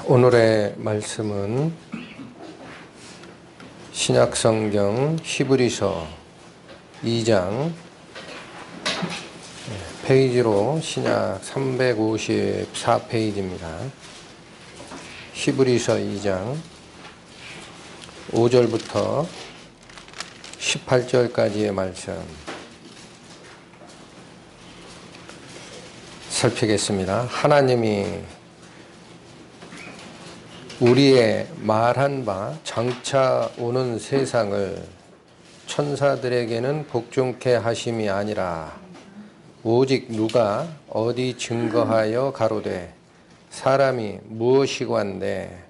오늘의 말씀은 신약성경 히브리서 2장 페이지로 신약 354페이지입니다. 히브리서 2장 5절부터 18절까지의 말씀 살피겠습니다. 하나님이 우리의 말한 바 장차 오는 세상을 천사들에게는 복종케 하심이 아니라 오직 누가 어디 증거하여 가로되 사람이 무엇이관데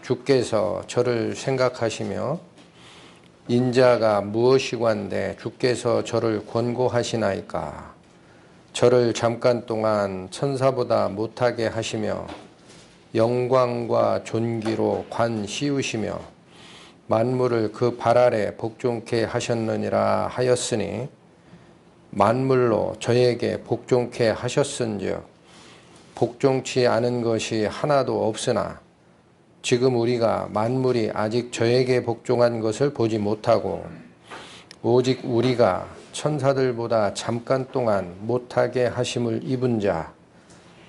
주께서 저를 생각하시며 인자가 무엇이관데 주께서 저를 권고하시나이까. 저를 잠깐 동안 천사보다 못하게 하시며 영광과 존귀로 관 씌우시며 만물을 그 발 아래 복종케 하셨느니라 하였으니 만물로 저에게 복종케 하셨은즉 복종치 않은 것이 하나도 없으나 지금 우리가 만물이 아직 저에게 복종한 것을 보지 못하고 오직 우리가 천사들보다 잠깐 동안 못하게 하심을 입은 자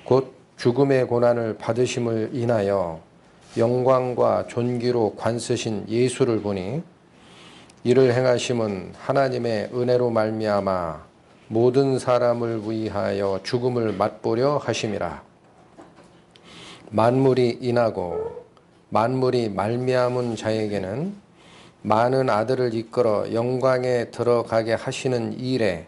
곧 죽음의 고난을 받으심을 인하여 영광과 존귀로 관쓰신 예수를 보니 이를 행하심은 하나님의 은혜로 말미암아 모든 사람을 위하여 죽음을 맛보려 하심이라. 만물이 인하고 만물이 말미암은 자에게는 많은 아들을 이끌어 영광에 들어가게 하시는 일에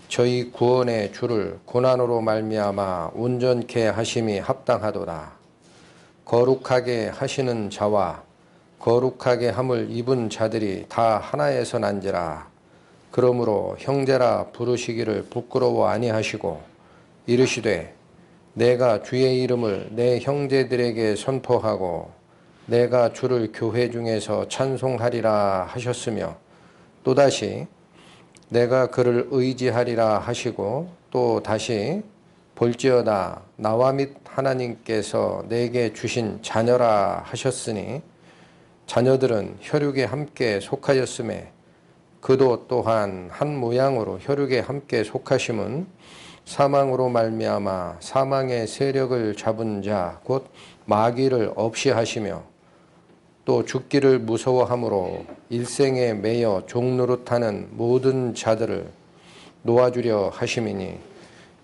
저희 구원의 주를 고난으로 말미암아 온전케 하심이 합당하도다. 거룩하게 하시는 자와 거룩하게 함을 입은 자들이 다 하나에서 난지라. 그러므로 형제라 부르시기를 부끄러워 아니하시고 이르시되 내가 주의 이름을 내 형제들에게 선포하고 내가 주를 교회 중에서 찬송하리라 하셨으며 또다시 내가 그를 의지하리라 하시고 또 다시 볼지어다 나와 및 하나님께서 내게 주신 자녀라 하셨으니 자녀들은 혈육에 함께 속하였음에 그도 또한 한 모양으로 혈육에 함께 속하심은 사망으로 말미암아 사망의 세력을 잡은 자 곧 마귀를 없이 하시며 또 죽기를 무서워함으로 일생에 매여 종노릇하는 모든 자들을 놓아주려 하심이니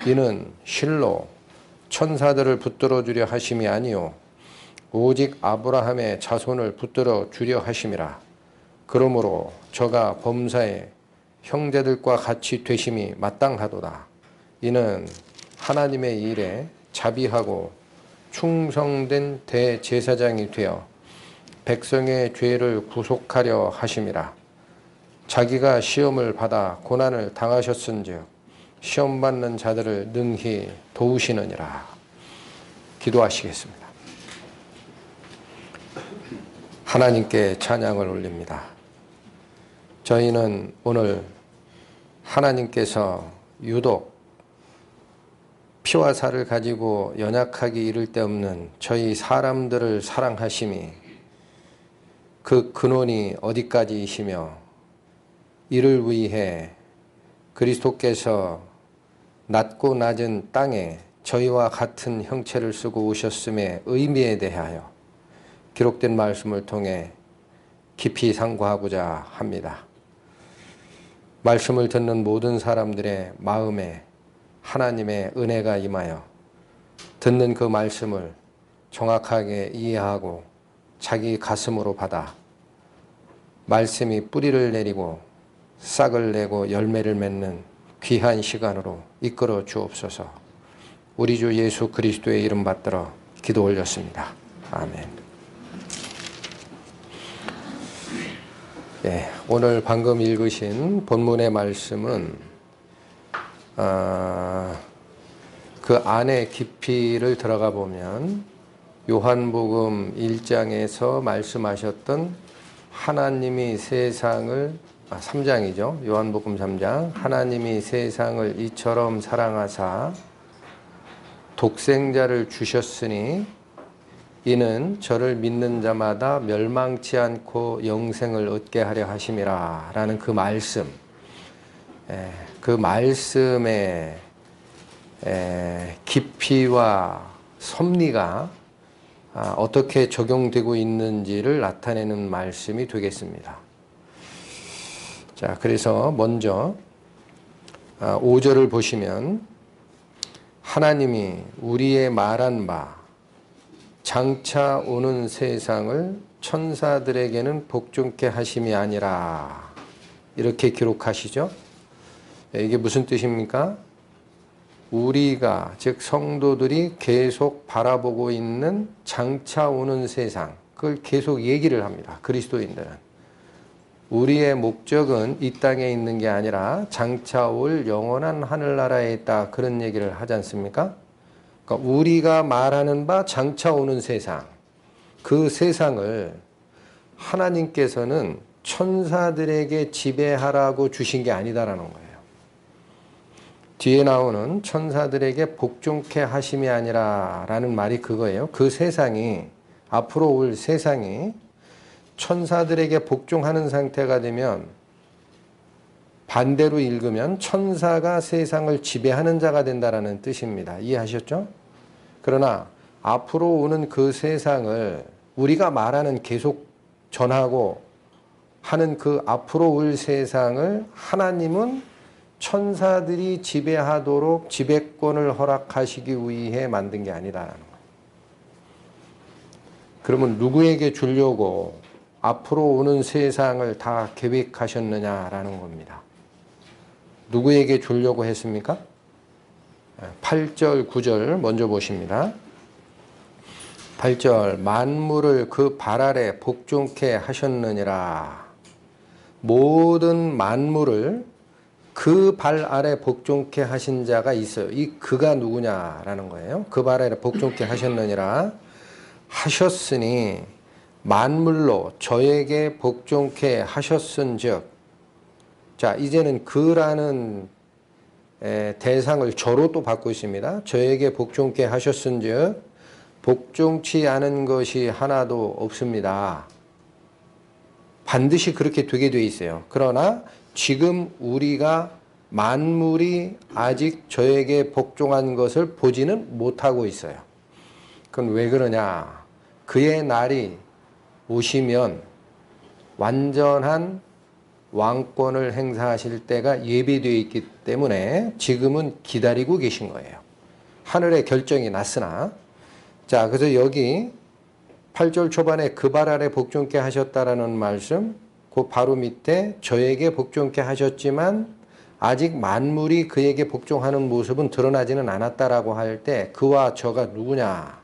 이는 실로 천사들을 붙들어 주려 하심이 아니요 오직 아브라함의 자손을 붙들어 주려 하심이라. 그러므로 저가 범사에 형제들과 같이 되심이 마땅하도다. 이는 하나님의 일에 자비하고 충성된 대제사장이 되어 백성의 죄를 구속하려 하심이라. 자기가 시험을 받아 고난을 당하셨은즉 시험 받는 자들을 능히 도우시느니라. 기도하시겠습니다. 하나님께 찬양을 올립니다. 저희는 오늘 하나님께서 유독 피와 살을 가지고 연약하기 이를 데 없는 저희 사람들을 사랑하심이 그 근원이 어디까지이시며 이를 위해 그리스도께서 낮고 낮은 땅에 저희와 같은 형체를 쓰고 오셨음의 의미에 대하여 기록된 말씀을 통해 깊이 상고하고자 합니다. 말씀을 듣는 모든 사람들의 마음에 하나님의 은혜가 임하여 듣는 그 말씀을 정확하게 이해하고 자기 가슴으로 받아 말씀이 뿌리를 내리고 싹을 내고 열매를 맺는 귀한 시간으로 이끌어 주옵소서. 우리 주 예수 그리스도의 이름 받들어 기도 올렸습니다. 아멘. 오늘 방금 읽으신 본문의 말씀은 그 안에 깊이를 들어가 보면 요한복음 1장에서 말씀하셨던 하나님이 세상을 3장이죠. 요한복음 3장 하나님이 세상을 이처럼 사랑하사 독생자를 주셨으니 이는 저를 믿는 자마다 멸망치 않고 영생을 얻게 하려 하심이라 라는 그 말씀, 그 말씀의 깊이와 섭리가 어떻게 적용되고 있는지를 나타내는 말씀이 되겠습니다. 자, 그래서 먼저 5절을 보시면 하나님이 우리의 말한 바 장차 오는 세상을 천사들에게는 복종케 하심이 아니라 이렇게 기록하시죠. 이게 무슨 뜻입니까? 우리가 즉 성도들이 계속 바라보고 있는 장차 오는 세상, 그걸 계속 얘기를 합니다. 그리스도인들은 우리의 목적은 이 땅에 있는 게 아니라 장차 올 영원한 하늘나라에 있다, 그런 얘기를 하지 않습니까? 그러니까 우리가 말하는 바 장차 오는 세상, 그 세상을 하나님께서는 천사들에게 지배하라고 주신 게 아니다라는 거예요. 뒤에 나오는 천사들에게 복종케 하심이 아니라 라는 말이 그거예요. 그 세상이, 앞으로 올 세상이 천사들에게 복종하는 상태가 되면, 반대로 읽으면 천사가 세상을 지배하는 자가 된다라는 뜻입니다. 이해하셨죠? 그러나 앞으로 오는 그 세상을 우리가 말하는, 계속 전하고 하는 그 앞으로 올 세상을 하나님은 천사들이 지배하도록 지배권을 허락하시기 위해 만든 게 아니다라는 거예요. 그러면 누구에게 주려고 앞으로 오는 세상을 다 계획하셨느냐라는 겁니다. 누구에게 주려고 했습니까? 8절, 9절 먼저 보십니다. 8절, 만물을 그 발 아래 복종케 하셨느니라. 모든 만물을 그 발 아래 복종케 하신 자가 있어요. 이 그가 누구냐라는 거예요. 그 발 아래 복종케 하셨느니라 하셨으니 만물로 저에게 복종케 하셨은즉, 자, 이제는 그라는 대상을 저로 또 받고 있습니다. 저에게 복종케 하셨은즉 복종치 않은 것이 하나도 없습니다. 반드시 그렇게 되게 돼 있어요. 그러나 지금 우리가 만물이 아직 저에게 복종한 것을 보지는 못하고 있어요. 그건 왜 그러냐? 그의 날이 오시면 완전한 왕권을 행사하실 때가 예비되어 있기 때문에 지금은 기다리고 계신 거예요. 하늘의 결정이 났으나, 자, 그래서 여기 8절 초반에 그 발 아래 복종케 하셨다라는 말씀, 그 바로 밑에 저에게 복종케 하셨지만 아직 만물이 그에게 복종하는 모습은 드러나지는 않았다라고 할 때 그와 저가 누구냐?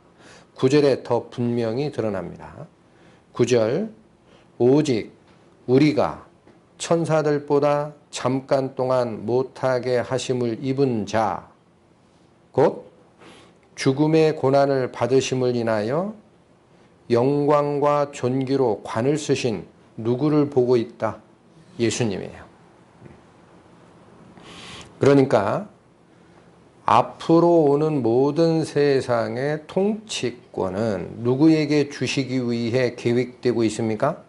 9절에 더 분명히 드러납니다. 9절, 오직 우리가 천사들보다 잠깐 동안 못하게 하심을 입은 자, 곧 죽음의 고난을 받으심을 인하여 영광과 존귀로 관을 쓰신 누구를 보고 있다? 예수님이에요. 그러니까 앞으로 오는 모든 세상의 통치권은 누구에게 주시기 위해 계획되고 있습니까?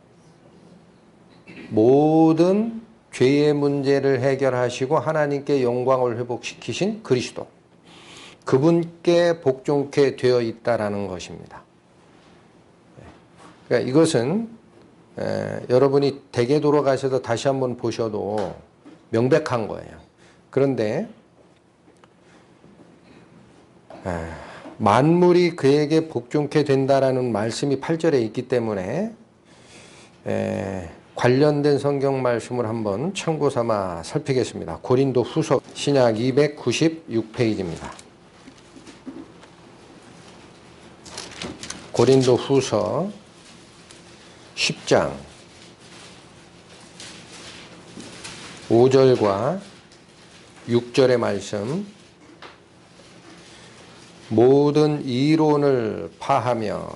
모든 죄의 문제를 해결하시고 하나님께 영광을 회복시키신 그리스도, 그분께 복종케 되어 있다라는 것입니다. 그러니까 이것은 여러분이 댁에 돌아가셔서 다시 한번 보셔도 명백한 거예요. 그런데 만물이 그에게 복종케 된다라는 말씀이 8절에 있기 때문에 관련된 성경 말씀을 한번 참고 삼아 살피겠습니다. 고린도 후서 신약 296페이지입니다. 고린도 후서 10장 5절과 6절의 말씀, 모든 이론을 파하며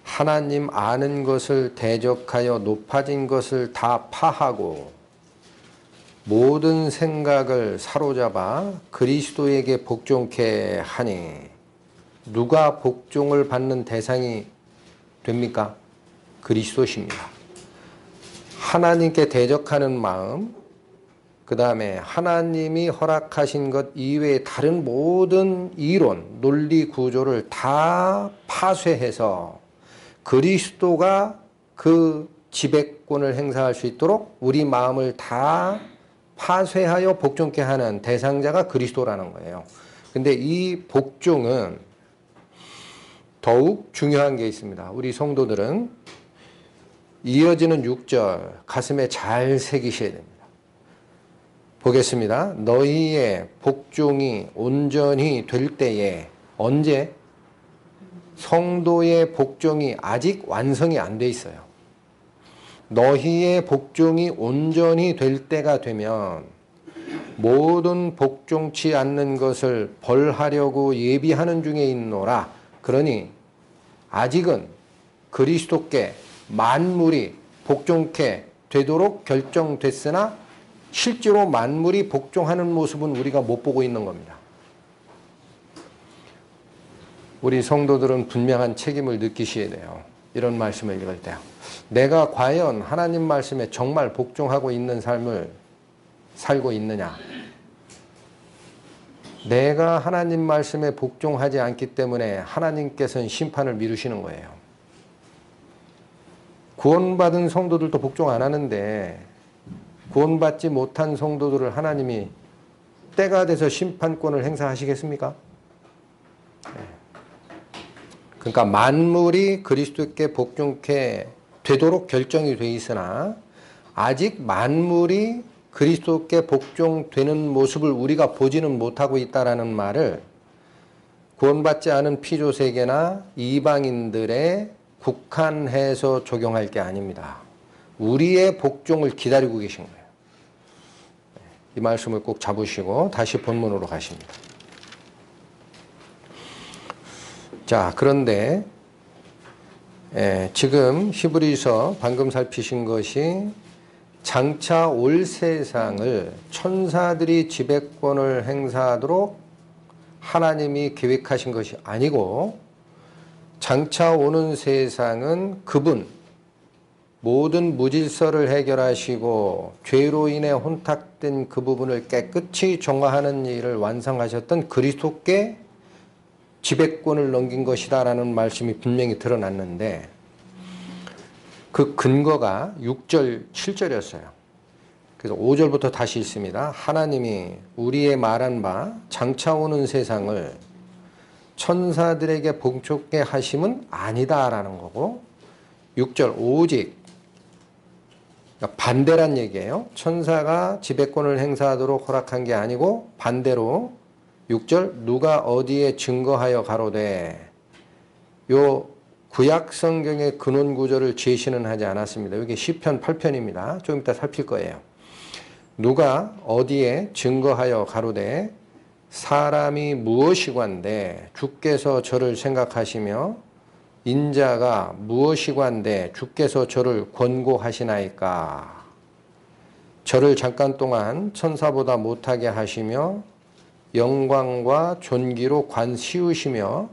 하나님 아는 것을 대적하여 높아진 것을 다 파하고 모든 생각을 사로잡아 그리스도에게 복종케 하니, 누가 복종을 받는 대상이 됩니까? 그리스도십니다. 하나님께 대적하는 마음, 그 다음에 하나님이 허락하신 것 이외의 다른 모든 이론, 논리 구조를 다 파쇄해서 그리스도가 그 지배권을 행사할 수 있도록 우리 마음을 다 파쇄하여 복종케 하는 대상자가 그리스도라는 거예요. 근데 이 복종은 더욱 중요한 게 있습니다. 우리 성도들은 이어지는 6절 가슴에 잘 새기셔야 됩니다. 보겠습니다. 너희의 복종이 온전히 될 때에, 언제? 성도의 복종이 아직 완성이 안 돼 있어요. 너희의 복종이 온전히 될 때가 되면 모든 복종치 않는 것을 벌하려고 예비하는 중에 있노라. 그러니 아직은 그리스도께 만물이 복종케 되도록 결정됐으나 실제로 만물이 복종하는 모습은 우리가 못 보고 있는 겁니다. 우리 성도들은 분명한 책임을 느끼셔야 돼요. 이런 말씀을 읽을 때요. 내가 과연 하나님 말씀에 정말 복종하고 있는 삶을 살고 있느냐? 내가 하나님 말씀에 복종하지 않기 때문에 하나님께서는 심판을 미루시는 거예요. 구원받은 성도들도 복종 안 하는데 구원받지 못한 성도들을 하나님이 때가 돼서 심판권을 행사하시겠습니까? 그러니까 만물이 그리스도께 복종케 되도록 결정이 돼 있으나 아직 만물이 그리스도께 복종되는 모습을 우리가 보지는 못하고 있다라는 말을 구원받지 않은 피조세계나 이방인들에 국한해서 적용할 게 아닙니다. 우리의 복종을 기다리고 계신 거예요. 이 말씀을 꼭 잡으시고 다시 본문으로 가십니다. 자, 그런데 지금 히브리서 방금 살피신 것이 장차 올 세상을 천사들이 지배권을 행사하도록 하나님이 계획하신 것이 아니고 장차 오는 세상은 그분, 모든 무질서를 해결하시고 죄로 인해 혼탁된 그 부분을 깨끗이 정화하는 일을 완성하셨던 그리스도께 지배권을 넘긴 것이다 라는 말씀이 분명히 드러났는데 그 근거가 6절, 7절이었어요. 그래서 5절부터 다시 있습니다. 하나님이 우리의 말한 바 장차 오는 세상을 천사들에게 복종케 하심은 아니다라는 거고 6절 오직 반대란 얘기예요. 천사가 지배권을 행사하도록 허락한 게 아니고 반대로 6절 누가 어디에 증거하여 가로되 요 구약 성경의 근원 구절을 제시는 하지 않았습니다. 이게 시편 8편입니다. 좀 이따 살필 거예요. 누가 어디에 증거하여 가로되 사람이 무엇이관데 주께서 저를 생각하시며 인자가 무엇이관데 주께서 저를 권고하시나이까. 저를 잠깐 동안 천사보다 못하게 하시며 영광과 존귀로 관 씌우시며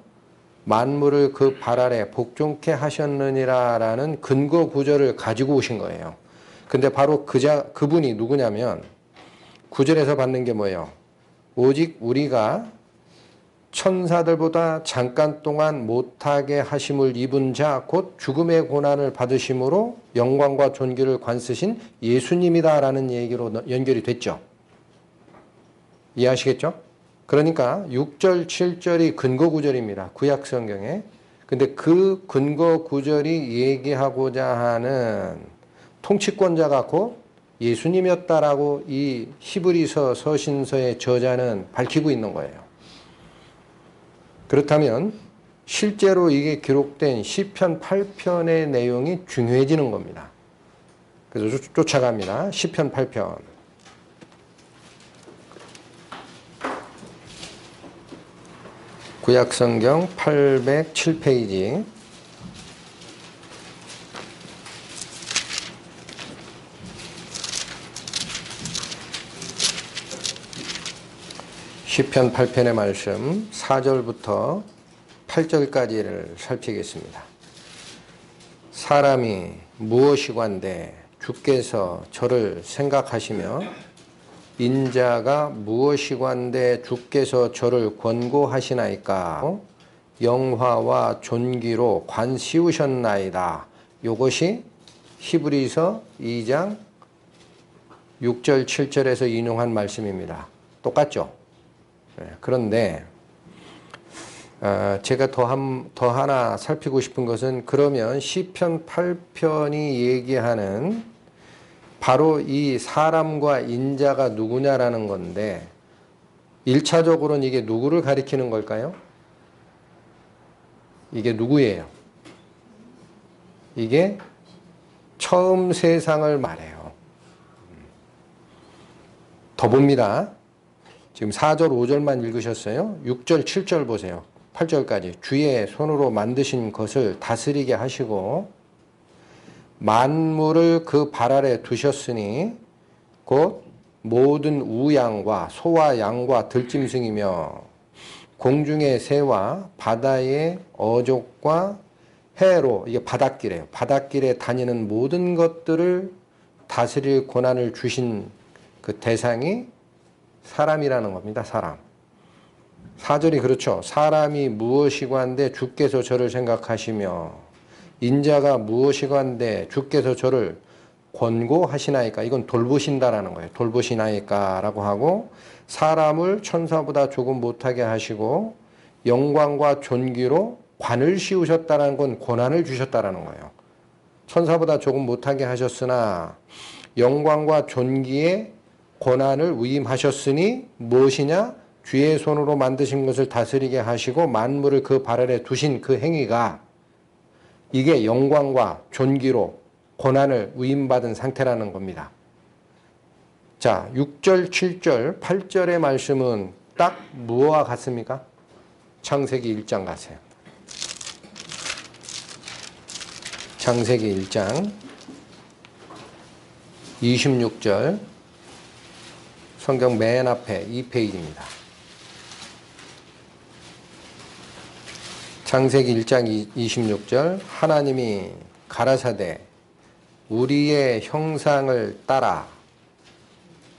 만물을 그 발 아래 복종케 하셨느니라 라는 근거 구절을 가지고 오신 거예요. 근데 바로 그분이 누구냐면 9절에서 받는 게 뭐예요? 오직 우리가 천사들보다 잠깐 동안 못하게 하심을 입은 자 곧 죽음의 고난을 받으심으로 영광과 존귀를 관쓰신 예수님이다 라는 얘기로 연결이 됐죠. 이해하시겠죠? 그러니까 6절, 7절이 근거 구절입니다. 구약 성경에. 근데 그 근거 구절이 얘기하고자 하는 통치권자가 곧 예수님이었다라고 이 히브리서 서신서의 저자는 밝히고 있는 거예요. 그렇다면 실제로 이게 기록된 시편 8편의 내용이 중요해지는 겁니다. 그래서 쫓아갑니다. 시편 8편. 구약성경 807페이지 시편 8편의 말씀 4절부터 8절까지를 살피겠습니다. 사람이 무엇이관데 주께서 저를 생각하시며 인자가 무엇이관데 주께서 저를 권고하시나이까 영화와 존귀로 관 씌우셨나이다. 이것이 히브리서 2장 6절 7절에서 인용한 말씀입니다. 똑같죠? 그런데 제가 더 하나 살피고 싶은 것은 그러면 시편 8편이 얘기하는 바로 이 사람과 인자가 누구냐라는 건데 1차적으로는 이게 누구를 가리키는 걸까요? 이게 누구예요? 이게 처음 세상을 말해요. 더 봅니다. 지금 4절 5절만 읽으셨어요. 6절 7절 보세요. 8절까지 주의 손으로 만드신 것을 다스리게 하시고 만물을 그 발 아래 두셨으니 곧 모든 우양과 소와 양과 들짐승이며 공중의 새와 바다의 어족과 해로 이게 바닷길이에요. 바닷길에 다니는 모든 것들을 다스릴 권한을 주신 그 대상이 사람이라는 겁니다. 사람. 4절이 그렇죠. 사람이 무엇이관데 주께서 저를 생각하시며 인자가 무엇이관데 주께서 저를 권고하시나이까. 이건 돌보신다라는 거예요. 돌보시나이까 라고 하고 사람을 천사보다 조금 못하게 하시고 영광과 존귀로 관을 씌우셨다는 건 권한을 주셨다라는 거예요. 천사보다 조금 못하게 하셨으나 영광과 존귀에 권한을 위임하셨으니 무엇이냐? 주의 손으로 만드신 것을 다스리게 하시고 만물을 그 발 아래 두신 그 행위가 이게 영광과 존귀로 권한을 위임받은 상태라는 겁니다. 자, 6절, 7절, 8절의 말씀은 딱 무엇과 같습니까? 창세기 1장 가세요. 창세기 1장 26절 성경 맨 앞에 2페이지입니다. 창세기 1장 26절 하나님이 가라사대 우리의 형상을 따라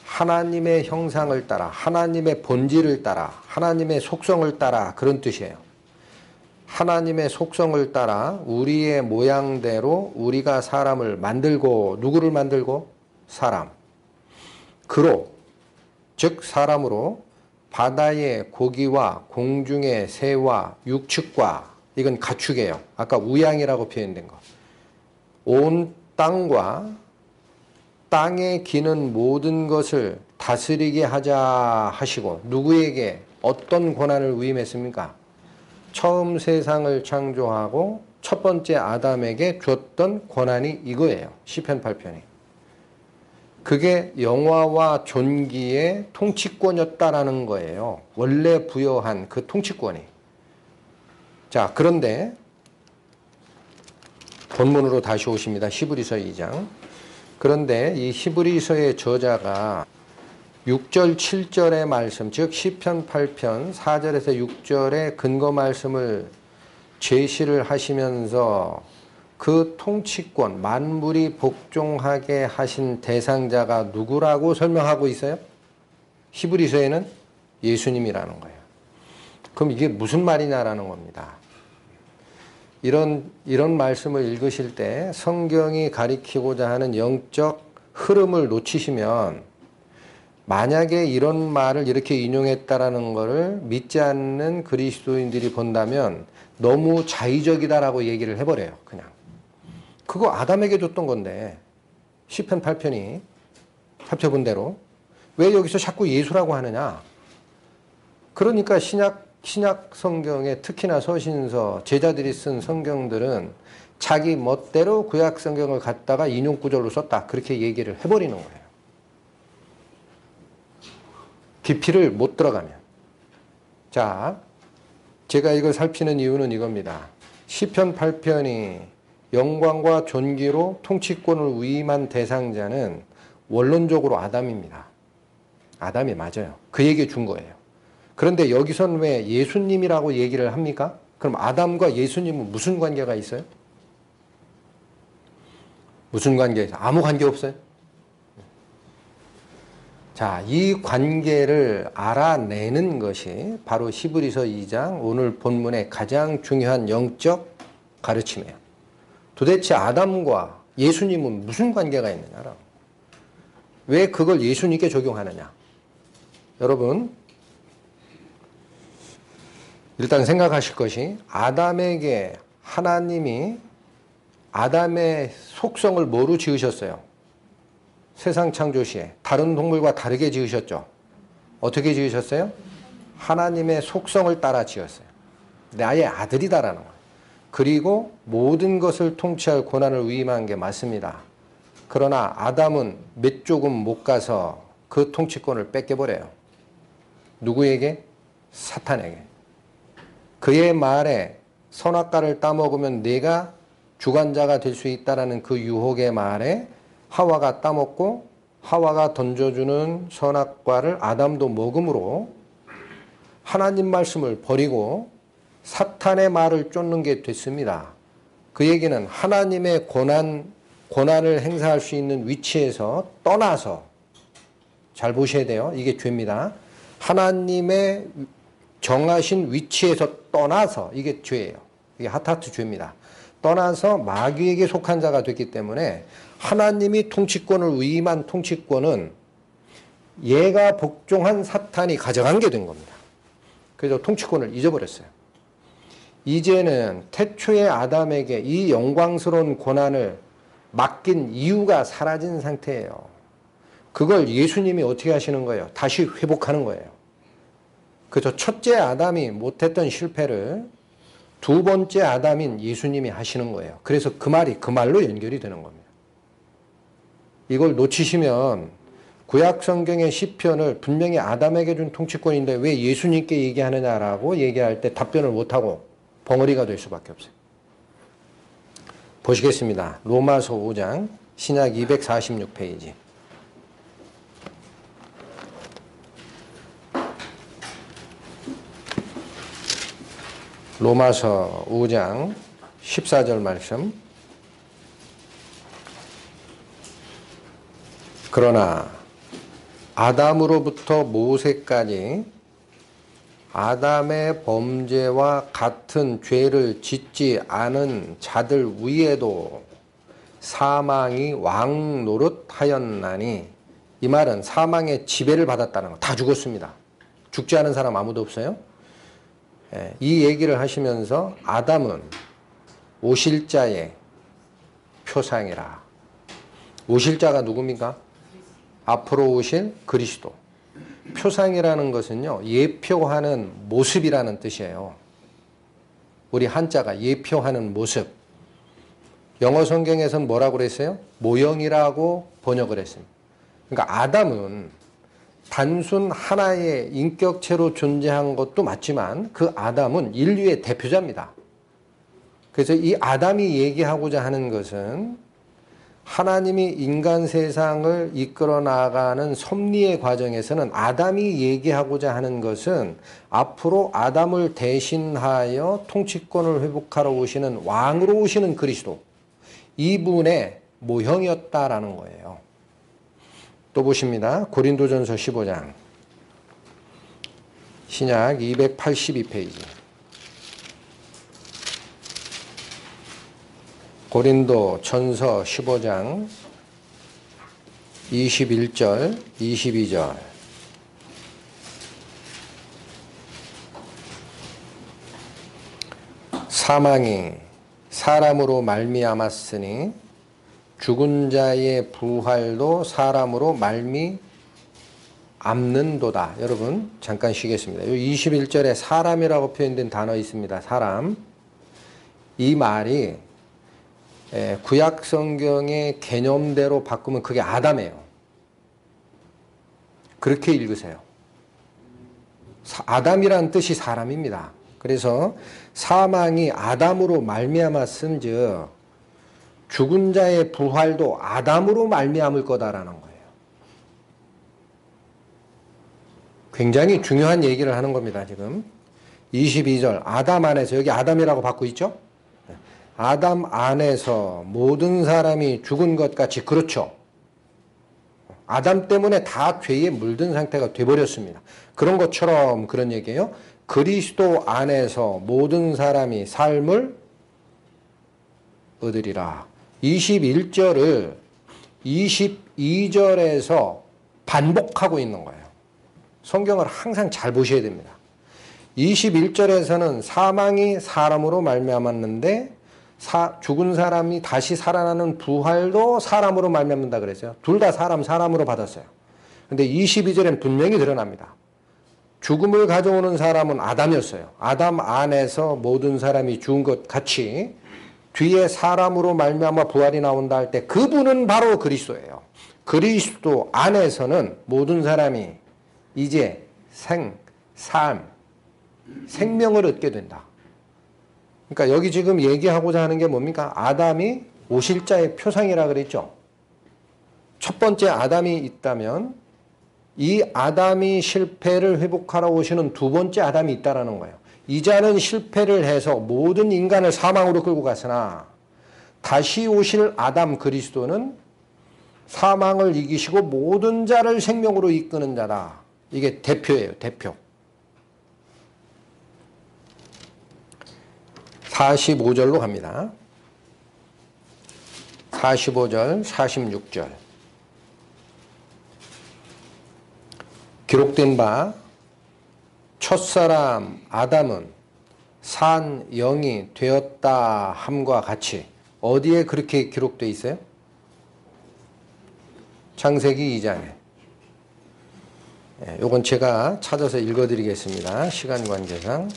하나님의 형상을 따라 하나님의 본질을 따라 하나님의 속성을 따라 그런 뜻이에요. 하나님의 속성을 따라 우리의 모양대로 우리가 사람을 만들고 누구를 만들고? 사람. 그로 즉 사람으로 바다의 고기와 공중의 새와 육축과 이건 가축이에요. 아까 우양이라고 표현된 거. 온 땅과 땅에 기는 모든 것을 다스리게 하자 하시고 누구에게 어떤 권한을 위임했습니까? 처음 세상을 창조하고 첫 번째 아담에게 줬던 권한이 이거예요. 시편 8편이. 그게 영화와 존귀의 통치권이었다라는 거예요. 원래 부여한 그 통치권이. 자, 그런데 본문으로 다시 오십니다. 히브리서 2장. 그런데 이 히브리서의 저자가 6절, 7절의 말씀, 즉 시편 8편 4절에서 6절의 근거 말씀을 제시를 하시면서 그 통치권, 만물이 복종하게 하신 대상자가 누구라고 설명하고 있어요? 히브리서에는 예수님이라는 거예요. 그럼 이게 무슨 말이냐라는 겁니다. 이런 말씀을 읽으실 때 성경이 가리키고자 하는 영적 흐름을 놓치시면 만약에 이런 말을 이렇게 인용했다라는 것을 믿지 않는 그리스도인들이 본다면 너무 자의적이다라고 얘기를 해버려요. 그냥. 그거 아담에게 줬던 건데 시편 8편이 살펴본 대로 왜 여기서 자꾸 예수라고 하느냐. 그러니까 신약 성경에 특히나 서신서 제자들이 쓴 성경들은 자기 멋대로 구약 성경을 갖다가 인용 구절로 썼다. 그렇게 얘기를 해버리는 거예요. 깊이를 못 들어가면. 자, 제가 이걸 살피는 이유는 이겁니다. 시편 8편이 영광과 존귀로 통치권을 위임한 대상자는 원론적으로 아담입니다. 아담이 맞아요. 그 얘기 준 거예요. 그런데 여기선 왜 예수님이라고 얘기를 합니까? 그럼 아담과 예수님은 무슨 관계가 있어요? 무슨 관계 있어요? 아무 관계 없어요? 자, 이 관계를 알아내는 것이 바로 히브리서 2장 오늘 본문의 가장 중요한 영적 가르침이에요. 도대체 아담과 예수님은 무슨 관계가 있느냐라고. 왜 그걸 예수님께 적용하느냐? 여러분, 일단 생각하실 것이 아담에게 하나님이 아담의 속성을 뭐로 지으셨어요? 세상 창조 시에 다른 동물과 다르게 지으셨죠. 어떻게 지으셨어요? 하나님의 속성을 따라 지었어요. 나의 아들이다라는 거예요. 그리고 모든 것을 통치할 권한을 위임한 게 맞습니다. 그러나 아담은 몇 조금 못 가서 그 통치권을 뺏겨버려요. 누구에게? 사탄에게. 그의 말에 선악과를 따먹으면 내가 주관자가 될 수 있다라는 그 유혹의 말에 하와가 따먹고 하와가 던져주는 선악과를 아담도 먹음으로 하나님 말씀을 버리고 사탄의 말을 쫓는 게 됐습니다. 그 얘기는 하나님의 권한을 행사할 수 있는 위치에서 떠나서, 잘 보셔야 돼요. 이게 죄입니다. 하나님의 정하신 위치에서 떠나서, 이게 죄예요. 이게 하타트 죄입니다. 떠나서 마귀에게 속한 자가 됐기 때문에 하나님이 통치권을 위임한 통치권은 얘가 복종한 사탄이 가져간 게 된 겁니다. 그래서 통치권을 잊어버렸어요. 이제는 태초의 아담에게 이 영광스러운 권한을 맡긴 이유가 사라진 상태예요. 그걸 예수님이 어떻게 하시는 거예요? 다시 회복하는 거예요. 그래서 첫째 아담이 못했던 실패를 두 번째 아담인 예수님이 하시는 거예요. 그래서 그 말이 그 말로 연결이 되는 겁니다. 이걸 놓치시면 구약 성경의 시편을 분명히 아담에게 준 통치권인데 왜 예수님께 얘기하느냐라고 얘기할 때 답변을 못하고 벙어리가 될 수밖에 없어요. 보시겠습니다. 로마서 5장 신약 246페이지. 로마서 5장 14절 말씀. 그러나 아담으로부터 모세까지 아담의 범죄와 같은 죄를 짓지 않은 자들 위에도 사망이 왕노릇하였나니, 이 말은 사망의 지배를 받았다는 거. 다 죽었습니다. 죽지 않은 사람 아무도 없어요. 이 얘기를 하시면서 아담은 오실 자의 표상이라. 오실 자가 누굽니까? 앞으로 오실 그리스도. 표상이라는 것은요, 예표하는 모습이라는 뜻이에요. 우리 한자가 예표하는 모습. 영어 성경에서는 뭐라고 그랬어요? 모형이라고 번역을 했습니다. 그러니까 아담은 단순 하나의 인격체로 존재한 것도 맞지만 그 아담은 인류의 대표자입니다. 그래서 이 아담이 얘기하고자 하는 것은 하나님이 인간 세상을 이끌어 나가는 섭리의 과정에서는 아담이 얘기하고자 하는 것은 앞으로 아담을 대신하여 통치권을 회복하러 오시는 왕으로 오시는 그리스도, 이분의 모형이었다라는 거예요. 또 보십니다. 고린도전서 15장 신약 282페이지. 고린도 전서 15장 21절 22절. 사망이 사람으로 말미암았으니 죽은 자의 부활도 사람으로 말미암는도다. 여러분 잠깐 쉬겠습니다. 21절에 사람이라고 표현된 단어 있습니다. 사람. 이 말이 구약 성경의 개념대로 바꾸면 그게 아담이에요. 그렇게 읽으세요. 아담이란 뜻이 사람입니다. 그래서 사망이 아담으로 말미암았은즉 죽은 자의 부활도 아담으로 말미암을 거다라는 거예요. 굉장히 중요한 얘기를 하는 겁니다, 지금. 22절 아담 안에서 여기 아담이라고 받고 있죠? 아담 안에서 모든 사람이 죽은 것 같이 그렇죠. 아담 때문에 다 죄에 물든 상태가 돼버렸습니다. 그런 것처럼 그런 얘기예요. 그리스도 안에서 모든 사람이 삶을 얻으리라. 21절을 22절에서 반복하고 있는 거예요. 성경을 항상 잘 보셔야 됩니다. 21절에서는 사망이 사람으로 말미암았는데 죽은 사람이 다시 살아나는 부활도 사람으로 말미암는다 그랬어요. 둘 다 사람으로 받았어요. 근데 22절엔 분명히 드러납니다. 죽음을 가져오는 사람은 아담이었어요. 아담 안에서 모든 사람이 죽은 것 같이 뒤에 사람으로 말미암아 부활이 나온다 할 때 그분은 바로 그리스도예요. 그리스도 안에서는 모든 사람이 이제 생명을 얻게 된다. 그러니까 여기 지금 얘기하고자 하는 게 뭡니까? 아담이 오실자의 표상이라 그랬죠. 첫 번째 아담이 있다면 이 아담이 실패를 회복하러 오시는 두 번째 아담이 있다라는 거예요. 이자는 실패를 해서 모든 인간을 사망으로 끌고 갔으나 다시 오실 아담 그리스도는 사망을 이기시고 모든 자를 생명으로 이끄는 자다. 이게 대표예요. 대표. 45절로 갑니다. 45절, 46절. 기록된 바 첫사람 아담은 산 영이 되었다 함과 같이 어디에 그렇게 기록되어 있어요? 창세기 2장에. 요건 제가 찾아서 읽어드리겠습니다. 시간 관계상.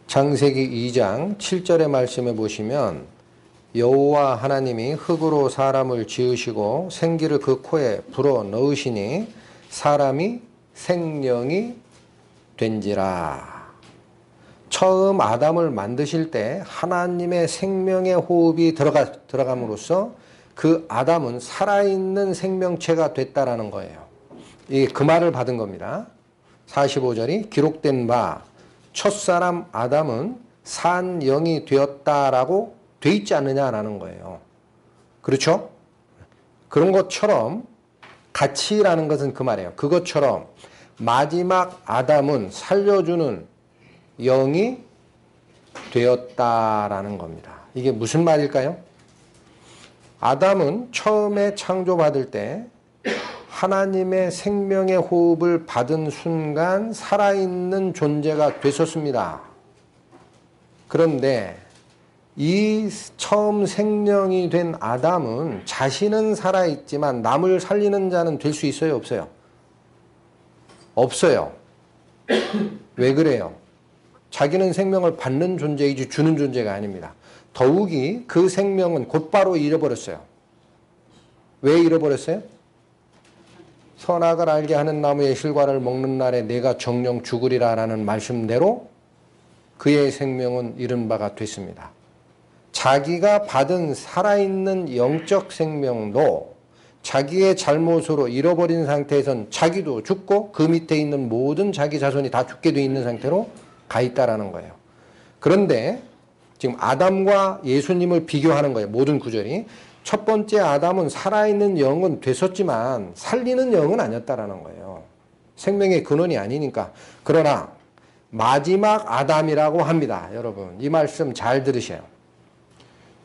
창세기 2장 7절의 말씀에 보시면 여호와 하나님이 흙으로 사람을 지으시고 생기를 그 코에 불어 넣으시니 사람이 생명이 된지라. 처음 아담을 만드실 때 하나님의 생명의 호흡이 들어감으로써 그 아담은 살아있는 생명체가 됐다라는 거예요. 그 말을 받은 겁니다. 45절이 기록된 바 첫사람 아담은 산 영이 되었다라고 돼 있지 않느냐라는 거예요. 그렇죠? 그런 것처럼 같이라는 것은 그 말이에요. 그것처럼 마지막 아담은 살려주는 영이 되었다라는 겁니다. 이게 무슨 말일까요? 아담은 처음에 창조받을 때 하나님의 생명의 호흡을 받은 순간 살아있는 존재가 됐었습니다. 그런데 이 처음 생명이 된 아담은 자신은 살아있지만 남을 살리는 자는 될 수 있어요? 없어요? 없어요. 왜 그래요? 자기는 생명을 받는 존재이지 주는 존재가 아닙니다. 더욱이 그 생명은 곧바로 잃어버렸어요. 왜 잃어버렸어요? 선악을 알게 하는 나무의 실과를 먹는 날에 내가 정령 죽으리라 라는 말씀대로 그의 생명은 잃은 바가 됐습니다. 자기가 받은 살아있는 영적 생명도 자기의 잘못으로 잃어버린 상태에선 자기도 죽고 그 밑에 있는 모든 자기 자손이 다 죽게 돼 있는 상태로 가 있다라는 거예요. 그런데 지금 아담과 예수님을 비교하는 거예요. 모든 구절이. 첫 번째 아담은 살아있는 영은 됐었지만 살리는 영은 아니었다라는 거예요. 생명의 근원이 아니니까. 그러나 마지막 아담이라고 합니다. 여러분 이 말씀 잘 들으세요.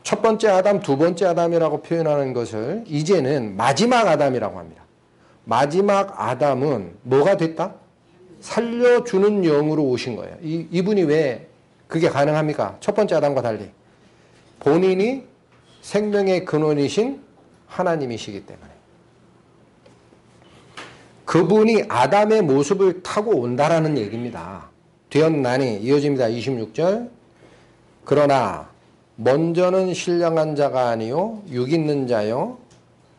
첫 번째 아담, 두 번째 아담이라고 표현하는 것을 이제는 마지막 아담이라고 합니다. 마지막 아담은 뭐가 됐다? 살려주는 영으로 오신 거예요. 이분이 왜 그게 가능합니까? 첫 번째 아담과 달리. 본인이 생명의 근원이신 하나님이시기 때문에. 그분이 아담의 모습을 타고 온다라는 얘기입니다. 되었나니 이어집니다. 26절. 그러나 먼저는 신령한 자가 아니요 육 있는 자요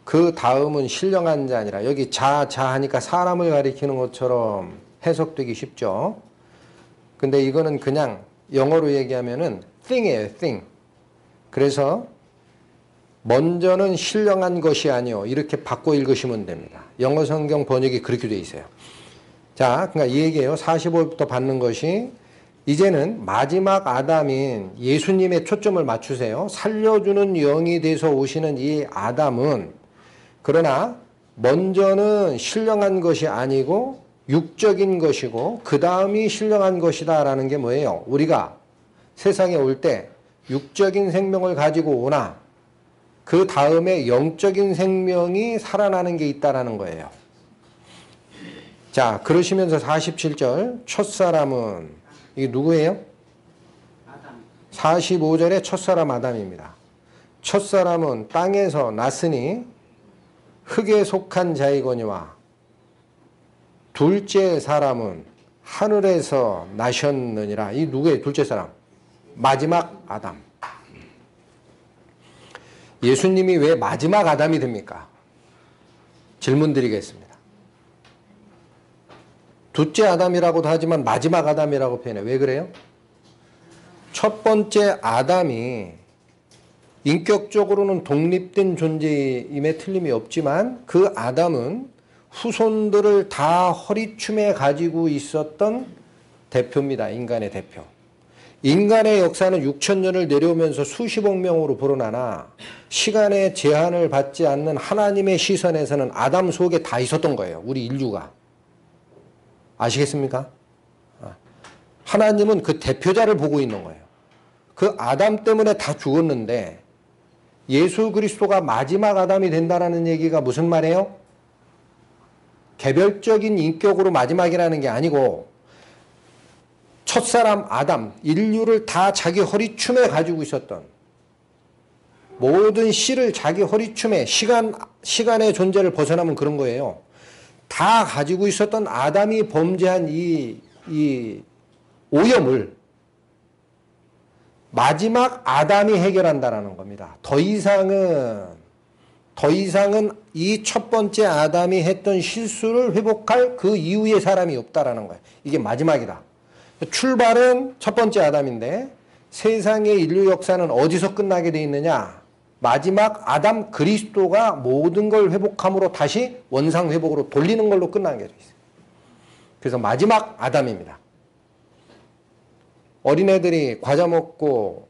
그 다음은 신령한 자 아니라. 여기 자하니까 사람을 가리키는 것처럼 해석되기 쉽죠. 근데 이거는 그냥 영어로 얘기하면은 thing이에요. thing. 그래서 먼저는 신령한 것이 아니요 이렇게 바꿔 읽으시면 됩니다. 영어 성경 번역이 그렇게 돼 있어요. 자, 그러니까 이 얘기예요. 45부터 받는 것이 이제는 마지막 아담인 예수님의 초점을 맞추세요. 살려주는 영이 돼서 오시는 이 아담은 그러나 먼저는 신령한 것이 아니고 육적인 것이고 그 다음이 신령한 것이다 라는 게 뭐예요? 우리가 세상에 올 때 육적인 생명을 가지고 오나 그 다음에 영적인 생명이 살아나는 게 있다라는 거예요. 자, 그러시면서 47절 첫사람은 이게 누구예요? 아담. 45절에 첫사람 아담입니다. 첫사람은 땅에서 났으니 흙에 속한 자이거니와 둘째 사람은 하늘에서 나셨느니라. 이 누구예요? 둘째 사람. 마지막 아담. 예수님이 왜 마지막 아담이 됩니까? 질문 드리겠습니다. 둘째 아담이라고도 하지만 마지막 아담이라고 표현해. 왜 그래요? 첫 번째 아담이 인격적으로는 독립된 존재임에 틀림이 없지만 그 아담은 후손들을 다 허리춤에 가지고 있었던 대표입니다. 인간의 대표. 인간의 역사는 6천년을 내려오면서 수십억 명으로 불어나나 시간의 제한을 받지 않는 하나님의 시선에서는 아담 속에 다 있었던 거예요. 우리 인류가. 아시겠습니까? 하나님은 그 대표자를 보고 있는 거예요. 그 아담 때문에 다 죽었는데 예수 그리스도가 마지막 아담이 된다는 얘기가 무슨 말이에요? 개별적인 인격으로 마지막이라는 게 아니고 첫사람 아담, 인류를 다 자기 허리춤에 가지고 있었던 모든 씨를 자기 허리춤에 시간의 존재를 벗어나면 그런 거예요. 다 가지고 있었던 아담이 범죄한 이 오염을 마지막 아담이 해결한다라는 겁니다. 더 이상은 이 첫 번째 아담이 했던 실수를 회복할 그 이후의 사람이 없다라는 거예요. 이게 마지막이다. 출발은 첫 번째 아담인데 세상의 인류 역사는 어디서 끝나게 돼 있느냐? 마지막 아담 그리스도가 모든 걸 회복함으로 다시 원상 회복으로 돌리는 걸로 끝나게 돼 있어요. 그래서 마지막 아담입니다. 어린애들이 과자 먹고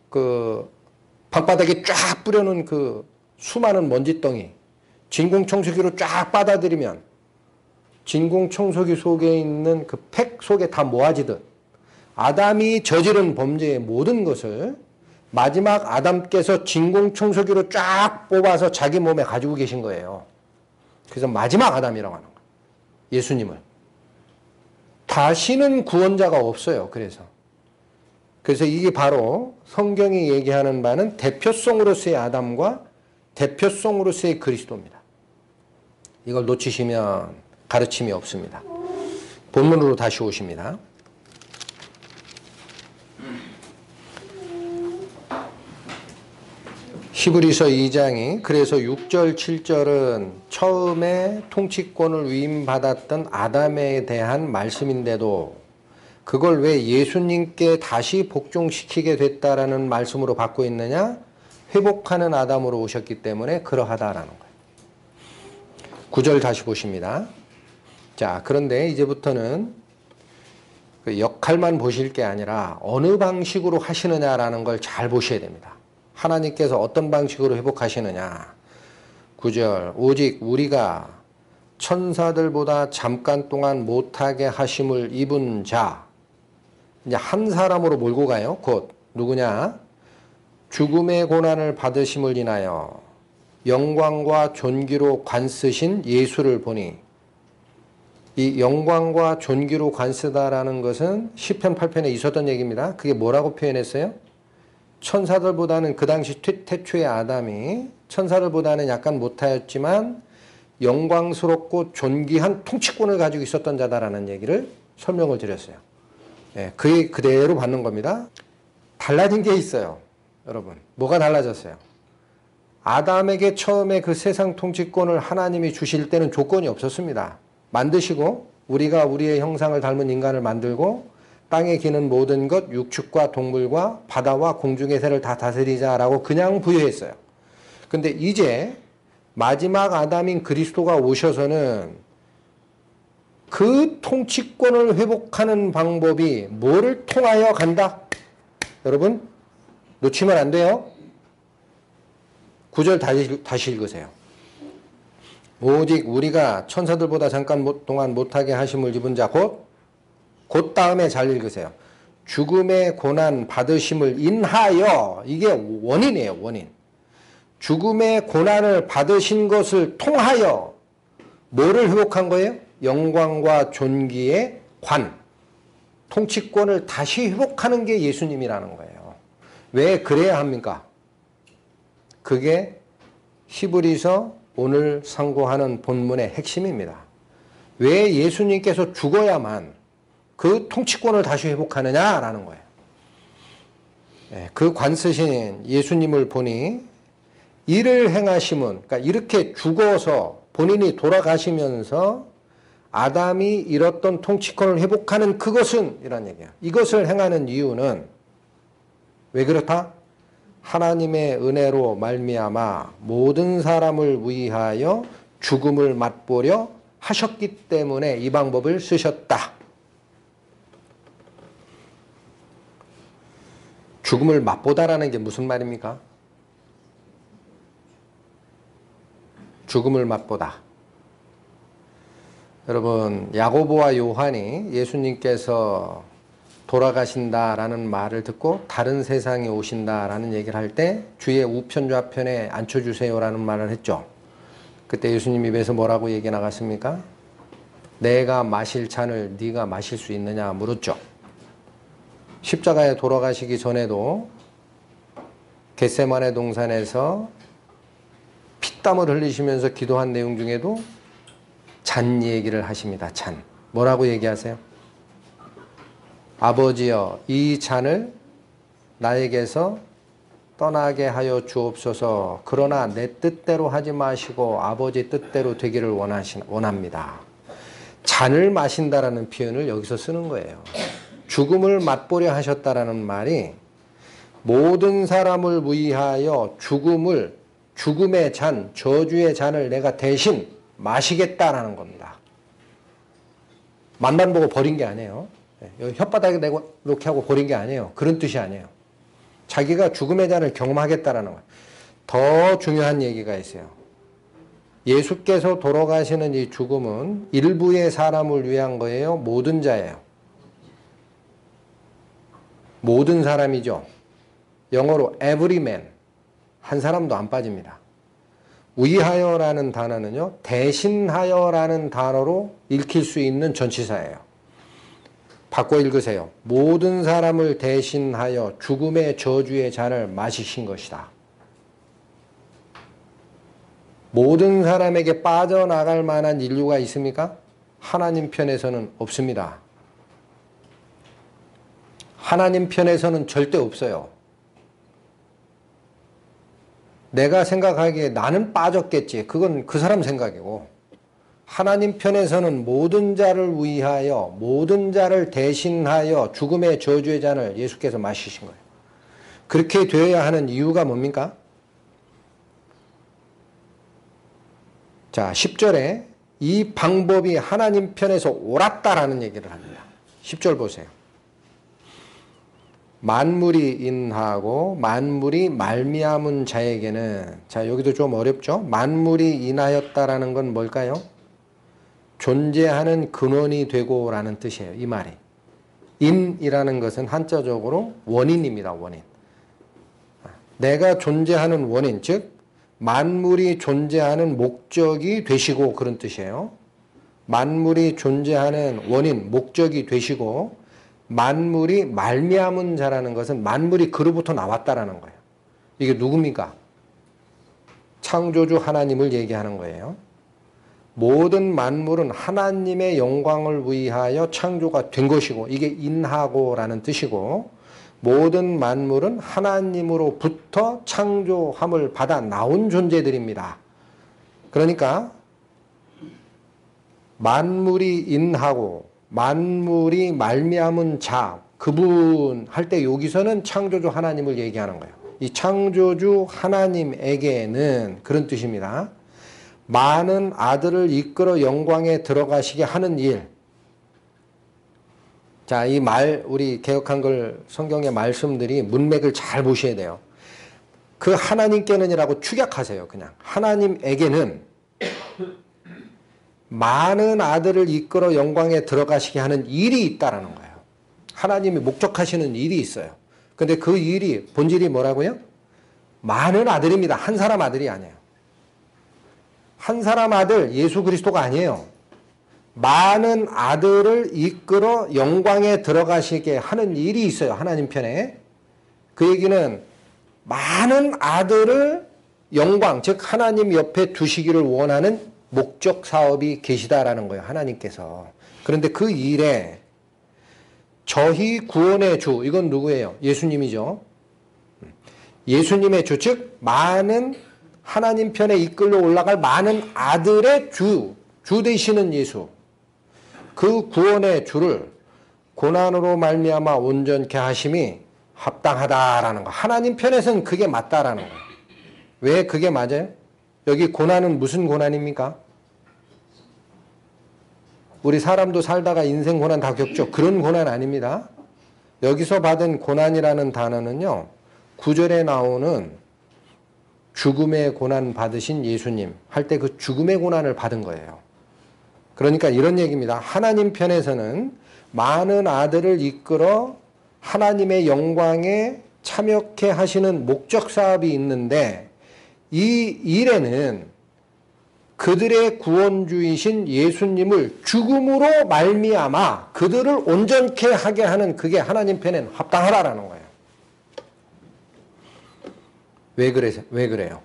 그 방바닥에 쫙 뿌려놓은 그 수많은 먼지덩이 진공청소기로 쫙 빨아들이면 진공청소기 속에 있는 그 팩 속에 다 모아지듯 아담이 저지른 범죄의 모든 것을 마지막 아담께서 진공청소기로 쫙 뽑아서 자기 몸에 가지고 계신 거예요. 그래서 마지막 아담이라고 하는 거예요. 예수님을. 다시는 구원자가 없어요. 그래서 이게 바로 성경이 얘기하는 바는 대표성으로서의 아담과 대표성으로서의 그리스도입니다. 이걸 놓치시면 가르침이 없습니다. 본문으로 다시 오십니다. 히브리서 2장이 그래서 6절 7절은 처음에 통치권을 위임받았던 아담에 대한 말씀인데도 그걸 왜 예수님께 다시 복종시키게 됐다라는 말씀으로 받고 있느냐? 회복하는 아담으로 오셨기 때문에 그러하다라는 거예요. 9절 다시 보십니다. 자, 그런데 이제부터는 그 역할만 보실 게 아니라 어느 방식으로 하시느냐라는 걸 잘 보셔야 됩니다. 하나님께서 어떤 방식으로 회복하시느냐. 9절 오직 우리가 천사들보다 잠깐 동안 못하게 하심을 입은 자 이제 한 사람으로 몰고 가요. 곧 누구냐? 죽음의 고난을 받으심을 인하여 영광과 존귀로 관쓰신 예수를 보니 이 영광과 존귀로 관쓰다라는 것은 시편 8편에 있었던 얘기입니다. 그게 뭐라고 표현했어요? 천사들보다는 그 당시 태초의 아담이 천사들보다는 약간 못하였지만 영광스럽고 존귀한 통치권을 가지고 있었던 자다라는 얘기를 설명을 드렸어요. 예, 그게 그대로 받는 겁니다. 달라진 게 있어요. 여러분, 뭐가 달라졌어요? 아담에게 처음에 그 세상 통치권을 하나님이 주실 때는 조건이 없었습니다. 만드시고 우리가 우리의 형상을 닮은 인간을 만들고 땅에 기는 모든 것, 육축과 동물과 바다와 공중의 새를 다 다스리자라고 그냥 부여했어요. 근데 이제 마지막 아담인 그리스도가 오셔서는 그 통치권을 회복하는 방법이 뭐를 통하여 간다? 여러분 놓치면 안 돼요. 9절 다시 읽으세요. 오직 우리가 천사들보다 잠깐 동안 못하게 하심을 입은 자 곧 다음에 잘 읽으세요. 죽음의 고난 받으심을 인하여, 이게 원인이에요. 원인. 죽음의 고난을 받으신 것을 통하여 뭐를 회복한 거예요? 영광과 존귀의 관, 통치권을 다시 회복하는 게 예수님이라는 거예요. 왜 그래야 합니까? 그게 히브리서 오늘 상고하는 본문의 핵심입니다. 왜 예수님께서 죽어야만 그 통치권을 다시 회복하느냐라는 거예요. 그 관 쓰신 예수님을 보니 이를 행하심은, 그러니까 이렇게 죽어서 본인이 돌아가시면서 아담이 잃었던 통치권을 회복하는 그것은, 이란 얘기야. 이것을 행하는 이유는 왜 그렇다? 하나님의 은혜로 말미암아 모든 사람을 위하여 죽음을 맛보려 하셨기 때문에 이 방법을 쓰셨다. 죽음을 맛보다라는 게 무슨 말입니까? 죽음을 맛보다. 여러분, 야고보와 요한이 예수님께서 돌아가신다라는 말을 듣고 다른 세상에 오신다라는 얘기를 할 때 주의 우편 좌편에 앉혀주세요라는 말을 했죠. 그때 예수님 입에서 뭐라고 얘기 나갔습니까? 내가 마실 잔을 네가 마실 수 있느냐 물었죠. 십자가에 돌아가시기 전에도 겟세마네 동산에서 피땀을 흘리시면서 기도한 내용 중에도 잔 얘기를 하십니다. 잔. 뭐라고 얘기하세요? 아버지여, 이 잔을 나에게서 떠나게 하여 주옵소서. 그러나 내 뜻대로 하지 마시고 아버지 뜻대로 되기를 원합니다. 잔을 마신다라는 표현을 여기서 쓰는 거예요. 죽음을 맛보려 하셨다라는 말이 모든 사람을 위하여 죽음의 잔, 저주의 잔을 내가 대신 마시겠다라는 겁니다. 맛만 보고 버린 게 아니에요. 여기 혓바닥에 내고 이렇게 하고 버린 게 아니에요. 그런 뜻이 아니에요. 자기가 죽음의 잔을 경험하겠다라는 거예요. 더 중요한 얘기가 있어요. 예수께서 돌아가시는 이 죽음은 일부의 사람을 위한 거예요? 모든 자예요? 모든 사람이죠. 영어로 every man. 한 사람도 안 빠집니다. 위하여라는 단어는요, 대신하여라는 단어로 읽힐 수 있는 전치사예요. 바꿔 읽으세요. 모든 사람을 대신하여 죽음의 저주의 잔을 마시신 것이다. 모든 사람에게 빠져나갈 만한 인류가 있습니까? 하나님 편에서는 없습니다. 하나님 편에서는 절대 없어요. 내가 생각하기에 나는 빠졌겠지. 그건 그 사람 생각이고, 하나님 편에서는 모든 자를 위하여, 모든 자를 대신하여 죽음의 저주의 잔을 예수께서 마시신 거예요. 그렇게 되어야 하는 이유가 뭡니까? 자, 10절에 이 방법이 하나님 편에서 옳았다라는 얘기를 합니다. 10절 보세요. 만물이 인하고 만물이 말미암은 자에게는, 자, 여기도 좀 어렵죠? 만물이 인하였다라는 건 뭘까요? 존재하는 근원이 되고 라는 뜻이에요. 이 말이. 인이라는 것은 한자적으로 원인입니다. 원인. 내가 존재하는 원인, 즉 만물이 존재하는 목적이 되시고, 그런 뜻이에요. 만물이 존재하는 원인, 목적이 되시고, 만물이 말미암은 자라는 것은 만물이 그로부터 나왔다라는 거예요. 이게 누굽니까? 창조주 하나님을 얘기하는 거예요. 모든 만물은 하나님의 영광을 위하여 창조가 된 것이고, 이게 인하고라는 뜻이고, 모든 만물은 하나님으로부터 창조함을 받아 나온 존재들입니다. 그러니까 만물이 인하고 만물이 말미암은 자, 그분 할 때 여기서는 창조주 하나님을 얘기하는 거예요. 이 창조주 하나님에게는 그런 뜻입니다. 많은 아들을 이끌어 영광에 들어가시게 하는 일, 자, 이 우리 개역한글 성경의 말씀들이 문맥을 잘 보셔야 돼요. 그 하나님께는이라고 축약하세요. 그냥 하나님에게는 많은 아들을 이끌어 영광에 들어가시게 하는 일이 있다라는 거예요. 하나님이 목적하시는 일이 있어요. 근데 그 일이 본질이 뭐라고요? 많은 아들입니다. 한 사람 아들이 아니에요. 한 사람 아들 예수 그리스도가 아니에요. 많은 아들을 이끌어 영광에 들어가시게 하는 일이 있어요. 하나님 편에. 그 얘기는 많은 아들을 영광, 즉 하나님 옆에 두시기를 원하는 목적 사업이 계시다라는 거예요. 하나님께서. 그런데 그 일에 저희 구원의 주, 이건 누구예요? 예수님이죠. 예수님의 주, 즉 많은 하나님 편에 이끌려 올라갈 많은 아들의 주 되시는 예수. 그 구원의 주를 고난으로 말미암아 온전케 하심이 합당하다라는 거. 하나님 편에서는 그게 맞다라는 거예요. 왜 그게 맞아요? 여기 고난은 무슨 고난입니까? 우리 사람도 살다가 인생 고난 다 겪죠. 그런 고난 아닙니다. 여기서 받은 고난이라는 단어는요, 9절에 나오는 죽음의 고난 받으신 예수님 할 때 그 죽음의 고난을 받은 거예요. 그러니까 이런 얘기입니다. 하나님 편에서는 많은 아들을 이끌어 하나님의 영광에 참여케 하시는 목적 사업이 있는데 이 일에는 그들의 구원주이신 예수님을 죽음으로 말미암아 그들을 온전케 하게 하는 그게 하나님 편엔 합당하다라는 거예요. 왜 그래요?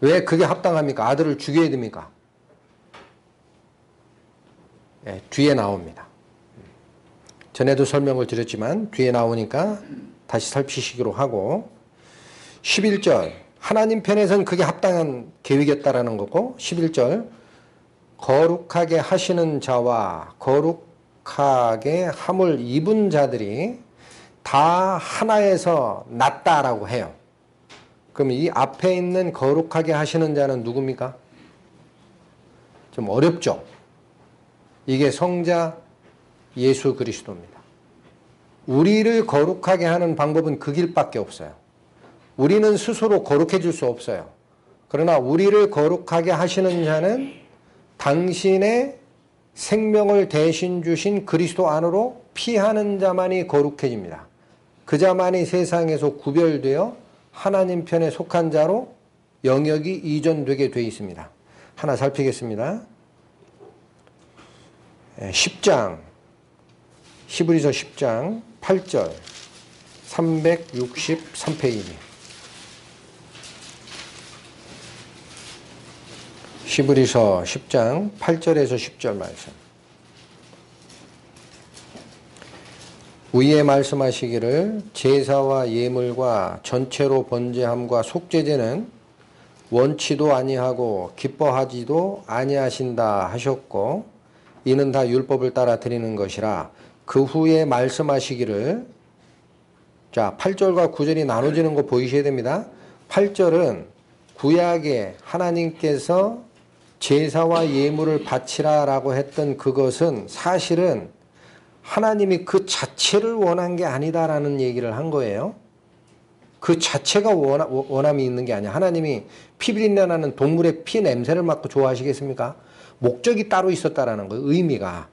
왜 그게 합당합니까? 아들을 죽여야 됩니까? 네, 뒤에 나옵니다. 전에도 설명을 드렸지만 뒤에 나오니까 다시 살피시기로 하고 11절 하나님 편에서는 그게 합당한 계획이었다라는 거고 11절 거룩하게 하시는 자와 거룩하게 함을 입은 자들이 다 하나에서 났다라고 해요. 그럼 이 앞에 있는 거룩하게 하시는 자는 누굽니까? 좀 어렵죠? 이게 성자 예수 그리스도입니다. 우리를 거룩하게 하는 방법은 그 길밖에 없어요. 우리는 스스로 거룩해질 수 없어요. 그러나 우리를 거룩하게 하시는 자는 당신의 생명을 대신 주신 그리스도 안으로 피하는 자만이 거룩해집니다. 그 자만이 세상에서 구별되어 하나님 편에 속한 자로 영역이 이전되게 되어 있습니다. 하나 살피겠습니다. 10장 히브리서 10장 8절 363페이지 히브리서 10장 8절에서 10절 말씀. 위에 말씀하시기를 제사와 예물과 전체로 번제함과 속죄제는 원치도 아니하고 기뻐하지도 아니하신다 하셨고 이는 다 율법을 따라 드리는 것이라. 그 후에 말씀하시기를, 자 8절과 9절이 나눠지는 거 보이셔야 됩니다. 8절은 구약에 하나님께서 제사와 예물을 바치라 라고 했던 그것은 사실은 하나님이 그 자체를 원한 게 아니다라는 얘기를 한 거예요. 그 자체가 원함이 있는 게 아니야. 하나님이 피비린내 나는 동물의 피 냄새를 맡고 좋아하시겠습니까? 목적이 따로 있었다라는 거예요. 의미가.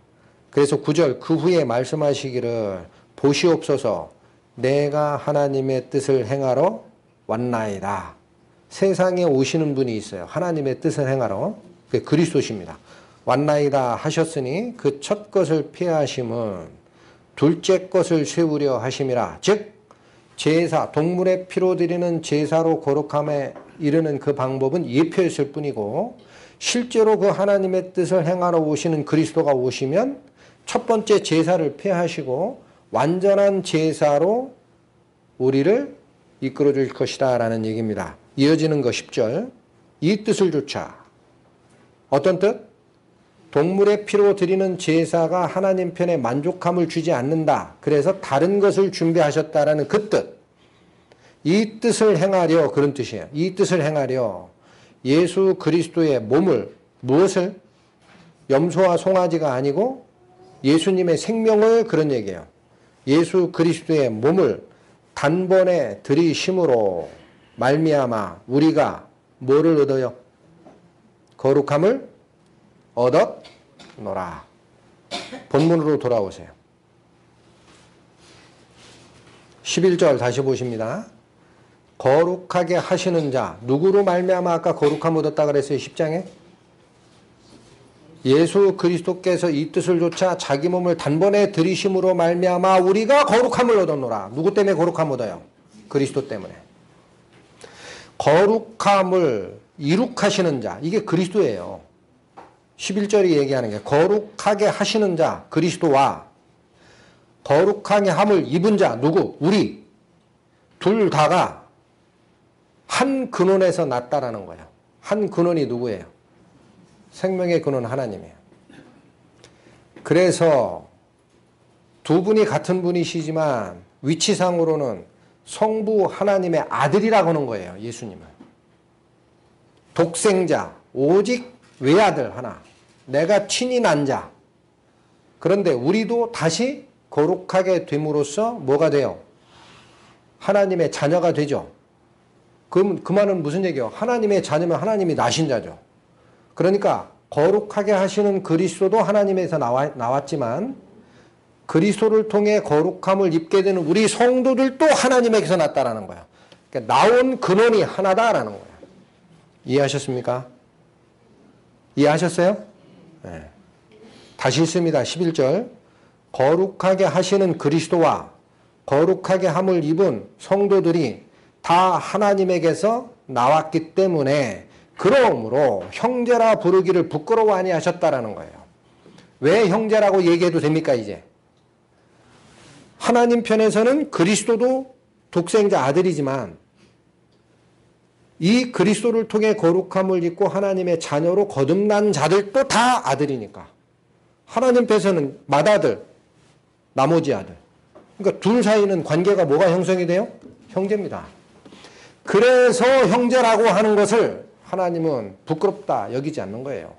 그래서 9절 그 후에 말씀하시기를 보시옵소서 내가 하나님의 뜻을 행하러 왔나이다. 세상에 오시는 분이 있어요. 하나님의 뜻을 행하러. 그게 그리스도십니다. 왔나이다 하셨으니 그 첫 것을 피하심은 둘째 것을 세우려 하심이라. 즉 제사, 동물의 피로 드리는 제사로 거룩함에 이르는 그 방법은 예표였을 뿐이고 실제로 그 하나님의 뜻을 행하러 오시는 그리스도가 오시면 첫 번째 제사를 폐하시고 완전한 제사로 우리를 이끌어 줄 것이다 라는 얘기입니다. 이어지는 거 10절 이 뜻을 조차 어떤 뜻? 동물의 피로 드리는 제사가 하나님 편에 만족함을 주지 않는다. 그래서 다른 것을 준비하셨다라는 그 뜻. 이 뜻을 행하려 그런 뜻이에요. 이 뜻을 행하려 예수 그리스도의 몸을 무엇을? 염소와 송아지가 아니고 예수님의 생명을 그런 얘기예요. 예수 그리스도의 몸을 단번에 들이심으로 말미암아 우리가 뭐를 얻어요? 거룩함을 얻었노라. 본문으로 돌아오세요. 11절 다시 보십니다. 거룩하게 하시는 자, 누구로 말미암아 아까 거룩함 얻었다 그랬어요? 10장에? 예수 그리스도께서 이 뜻을 조차 자기 몸을 단번에 들이심으로 말미암아 우리가 거룩함을 얻었노라. 누구 때문에 거룩함 얻어요? 그리스도 때문에. 거룩함을 이룩하시는 자, 이게 그리스도예요. 11절이 얘기하는 게 거룩하게 하시는 자, 그리스도와 거룩하게 함을 입은 자, 누구? 우리. 둘 다가 한 근원에서 났다라는 거예요. 한 근원이 누구예요? 생명의 근원 하나님이에요. 그래서 두 분이 같은 분이시지만 위치상으로는 성부 하나님의 아들이라고 하는 거예요. 예수님은. 독생자, 오직 외아들 하나. 내가 친히 난 자. 그런데 우리도 다시 거룩하게 됨으로써 뭐가 돼요? 하나님의 자녀가 되죠. 그럼 그 말은 무슨 얘기예요? 하나님의 자녀면 하나님이 나신 자죠. 그러니까 거룩하게 하시는 그리스도도 하나님에서 나왔지만 그리스도를 통해 거룩함을 입게 되는 우리 성도들도 하나님에게서 났다라는 거예요. 그러니까 나온 근원이 하나다라는 거예요. 이해하셨습니까? 이해하셨어요? 네. 다시 읽습니다. 11절. 거룩하게 하시는 그리스도와 거룩하게 함을 입은 성도들이 다 하나님에게서 나왔기 때문에 그러므로 형제라 부르기를 부끄러워 아니하셨다라는 거예요. 왜 형제라고 얘기해도 됩니까 이제? 하나님 편에서는 그리스도도 독생자 아들이지만 이 그리스도를 통해 거룩함을 입고 하나님의 자녀로 거듭난 자들도 다 아들이니까. 하나님 편에서는 맏아들, 나머지 아들. 그러니까 둘 사이는 관계가 뭐가 형성이 돼요? 형제입니다. 그래서 형제라고 하는 것을 하나님은 부끄럽다 여기지 않는 거예요.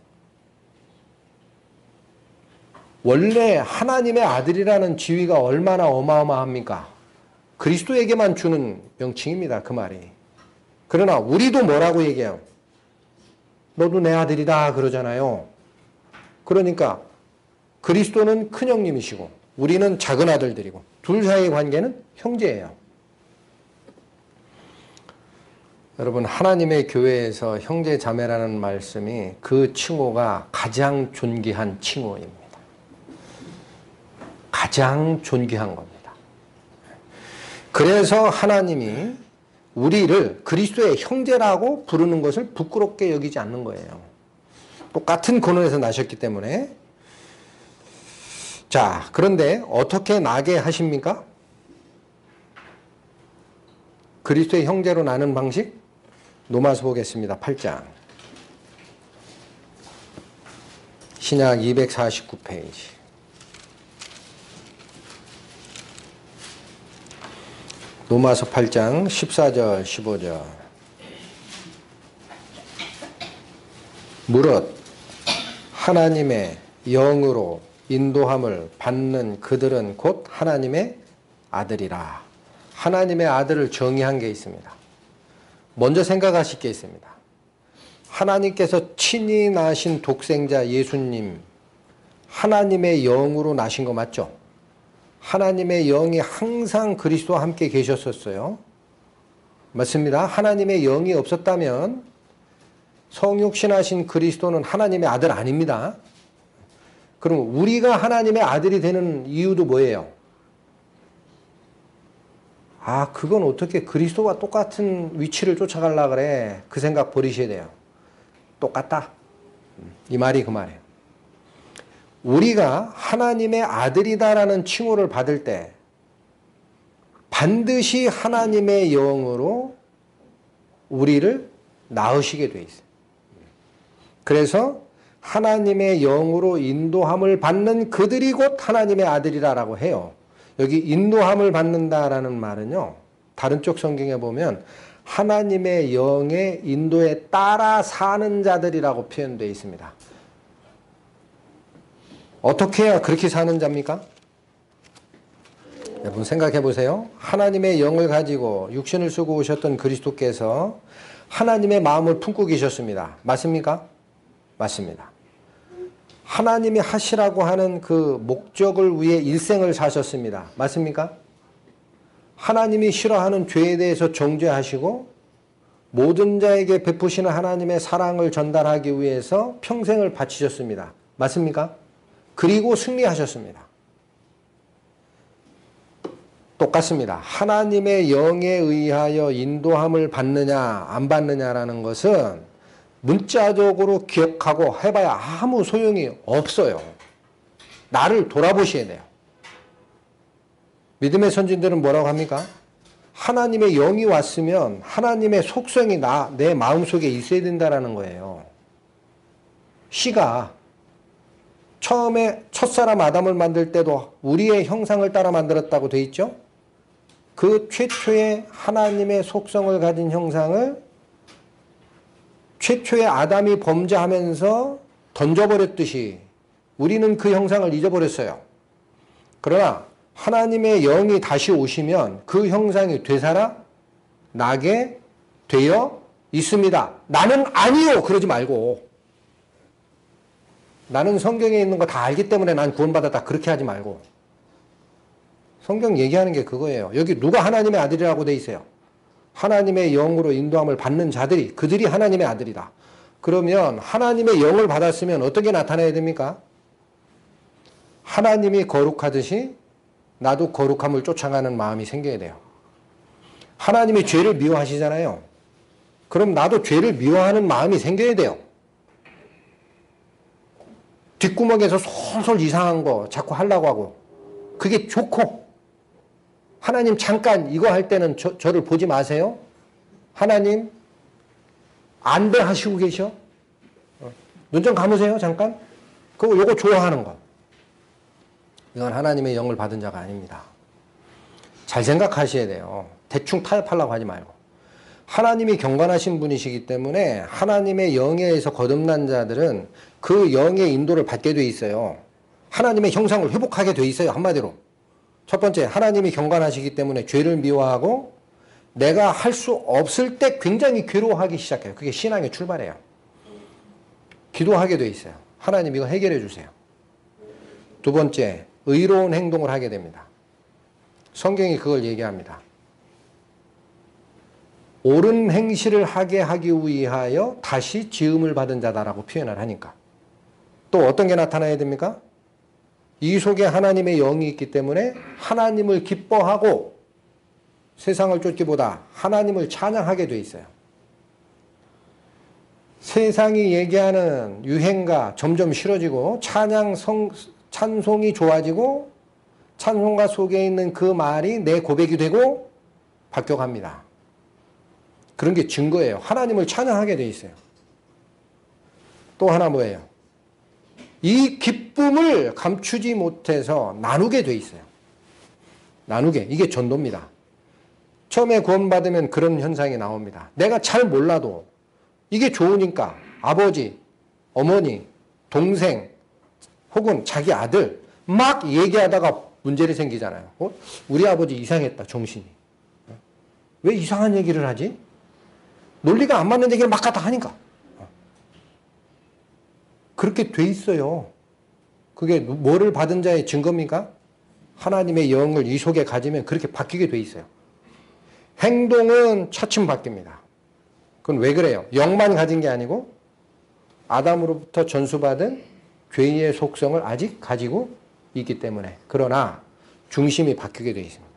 원래 하나님의 아들이라는 지위가 얼마나 어마어마합니까? 그리스도에게만 주는 명칭입니다. 그 말이. 그러나 우리도 뭐라고 얘기해요? 너도 내 아들이다 그러잖아요. 그러니까 그리스도는 큰형님이시고 우리는 작은 아들들이고 둘 사이의 관계는 형제예요. 여러분 하나님의 교회에서 형제 자매라는 말씀이 그 칭호가 가장 존귀한 칭호입니다. 가장 존귀한 겁니다. 그래서 하나님이 우리를 그리스도의 형제라고 부르는 것을 부끄럽게 여기지 않는 거예요. 똑같은 근원에서 나셨기 때문에. 자, 그런데 어떻게 나게 하십니까? 그리스도의 형제로 나는 방식? 로마서 보겠습니다. 8장. 신약 249페이지. 로마서 8장 14절 15절. 무릇 하나님의 영으로 인도함을 받는 그들은 곧 하나님의 아들이라. 하나님의 아들을 정의한 게 있습니다. 먼저 생각하실 게 있습니다. 하나님께서 친히 나신 독생자 예수님, 하나님의 영으로 나신 거 맞죠? 하나님의 영이 항상 그리스도와 함께 계셨었어요. 맞습니다. 하나님의 영이 없었다면 성육신하신 그리스도는 하나님의 아들 아닙니다. 그럼 우리가 하나님의 아들이 되는 이유도 뭐예요? 아, 그건 어떻게 그리스도와 똑같은 위치를 쫓아가려고 그래. 그 생각 버리셔야 돼요. 똑같다. 이 말이 그 말이에요. 우리가 하나님의 아들이다라는 칭호를 받을 때 반드시 하나님의 영으로 우리를 낳으시게 돼 있어요. 그래서 하나님의 영으로 인도함을 받는 그들이 곧 하나님의 아들이라고 해요. 여기 인도함을 받는다라는 말은요. 다른 쪽 성경에 보면 하나님의 영의 인도에 따라 사는 자들이라고 표현되어 있습니다. 어떻게 해야 그렇게 사는 자입니까? 여러분 생각해 보세요. 하나님의 영을 가지고 육신을 쓰고 오셨던 그리스도께서 하나님의 마음을 품고 계셨습니다. 맞습니까? 맞습니다. 하나님이 하시라고 하는 그 목적을 위해 일생을 사셨습니다. 맞습니까? 하나님이 싫어하는 죄에 대해서 정죄하시고 모든 자에게 베푸시는 하나님의 사랑을 전달하기 위해서 평생을 바치셨습니다. 맞습니까? 그리고 승리하셨습니다. 똑같습니다. 하나님의 영에 의하여 인도함을 받느냐 안 받느냐라는 것은 문자적으로 기억하고 해봐야 아무 소용이 없어요. 나를 돌아보셔야 돼요. 믿음의 선진들은 뭐라고 합니까? 하나님의 영이 왔으면 하나님의 속성이 내 마음속에 있어야 된다는 거예요. 시가 처음에 첫사람 아담을 만들 때도 우리의 형상을 따라 만들었다고 돼 있죠? 그 최초의 하나님의 속성을 가진 형상을 최초의 아담이 범죄하면서 던져버렸듯이 우리는 그 형상을 잊어버렸어요. 그러나 하나님의 영이 다시 오시면 그 형상이 되살아나게 되어 있습니다. 나는 아니요! 그러지 말고. 나는 성경에 있는 거 다 알기 때문에 난 구원받았다. 그렇게 하지 말고. 성경 얘기하는 게 그거예요. 여기 누가 하나님의 아들이라고 돼 있어요? 하나님의 영으로 인도함을 받는 자들이, 그들이 하나님의 아들이다. 그러면 하나님의 영을 받았으면 어떻게 나타나야 됩니까? 하나님이 거룩하듯이 나도 거룩함을 쫓아가는 마음이 생겨야 돼요. 하나님이 죄를 미워하시잖아요. 그럼 나도 죄를 미워하는 마음이 생겨야 돼요. 뒷구멍에서 솔솔 이상한 거 자꾸 하려고 하고 그게 좋고 하나님 잠깐 이거 할 때는 저를 보지 마세요. 하나님 안 돼 하시고 계셔. 눈 좀 감으세요 잠깐. 그거 요거 좋아하는 거. 이건 하나님의 영을 받은 자가 아닙니다. 잘 생각하셔야 돼요. 대충 타협하려고 하지 말고. 하나님이 경건하신 분이시기 때문에 하나님의 영에 의해서 거듭난 자들은 그 영의 인도를 받게 돼 있어요. 하나님의 형상을 회복하게 돼 있어요. 한마디로. 첫 번째, 하나님이 경건하시기 때문에 죄를 미워하고 내가 할 수 없을 때 굉장히 괴로워하기 시작해요. 그게 신앙의 출발이에요. 기도하게 돼 있어요. 하나님 이거 해결해 주세요. 두 번째, 의로운 행동을 하게 됩니다. 성경이 그걸 얘기합니다. 옳은 행실을 하게 하기 위하여 다시 지음을 받은 자다라고 표현을 하니까. 또 어떤 게 나타나야 됩니까? 이 속에 하나님의 영이 있기 때문에 하나님을 기뻐하고 세상을 쫓기보다 하나님을 찬양하게 돼 있어요. 세상이 얘기하는 유행가 점점 싫어지고 찬송이 좋아지고 찬송가 속에 있는 그 말이 내 고백이 되고 바뀌어갑니다. 그런 게 증거예요. 하나님을 찬양하게 돼 있어요. 또 하나 뭐예요? 이 기쁨을 감추지 못해서 나누게 돼 있어요. 나누게. 이게 전도입니다. 처음에 구원받으면 그런 현상이 나옵니다. 내가 잘 몰라도 이게 좋으니까 아버지, 어머니, 동생 혹은 자기 아들 막 얘기하다가 문제를 생기잖아요. 우리 아버지 이상했다, 정신이. 왜 이상한 얘기를 하지? 논리가 안 맞는 얘기를 막 갖다 하니까. 그렇게 돼 있어요. 그게 뭐를 받은 자의 증거입니까? 하나님의 영을 이 속에 가지면 그렇게 바뀌게 돼 있어요. 행동은 차츰 바뀝니다. 그건 왜 그래요? 영만 가진 게 아니고 아담으로부터 전수받은 죄의 속성을 아직 가지고 있기 때문에. 그러나 중심이 바뀌게 돼 있습니다.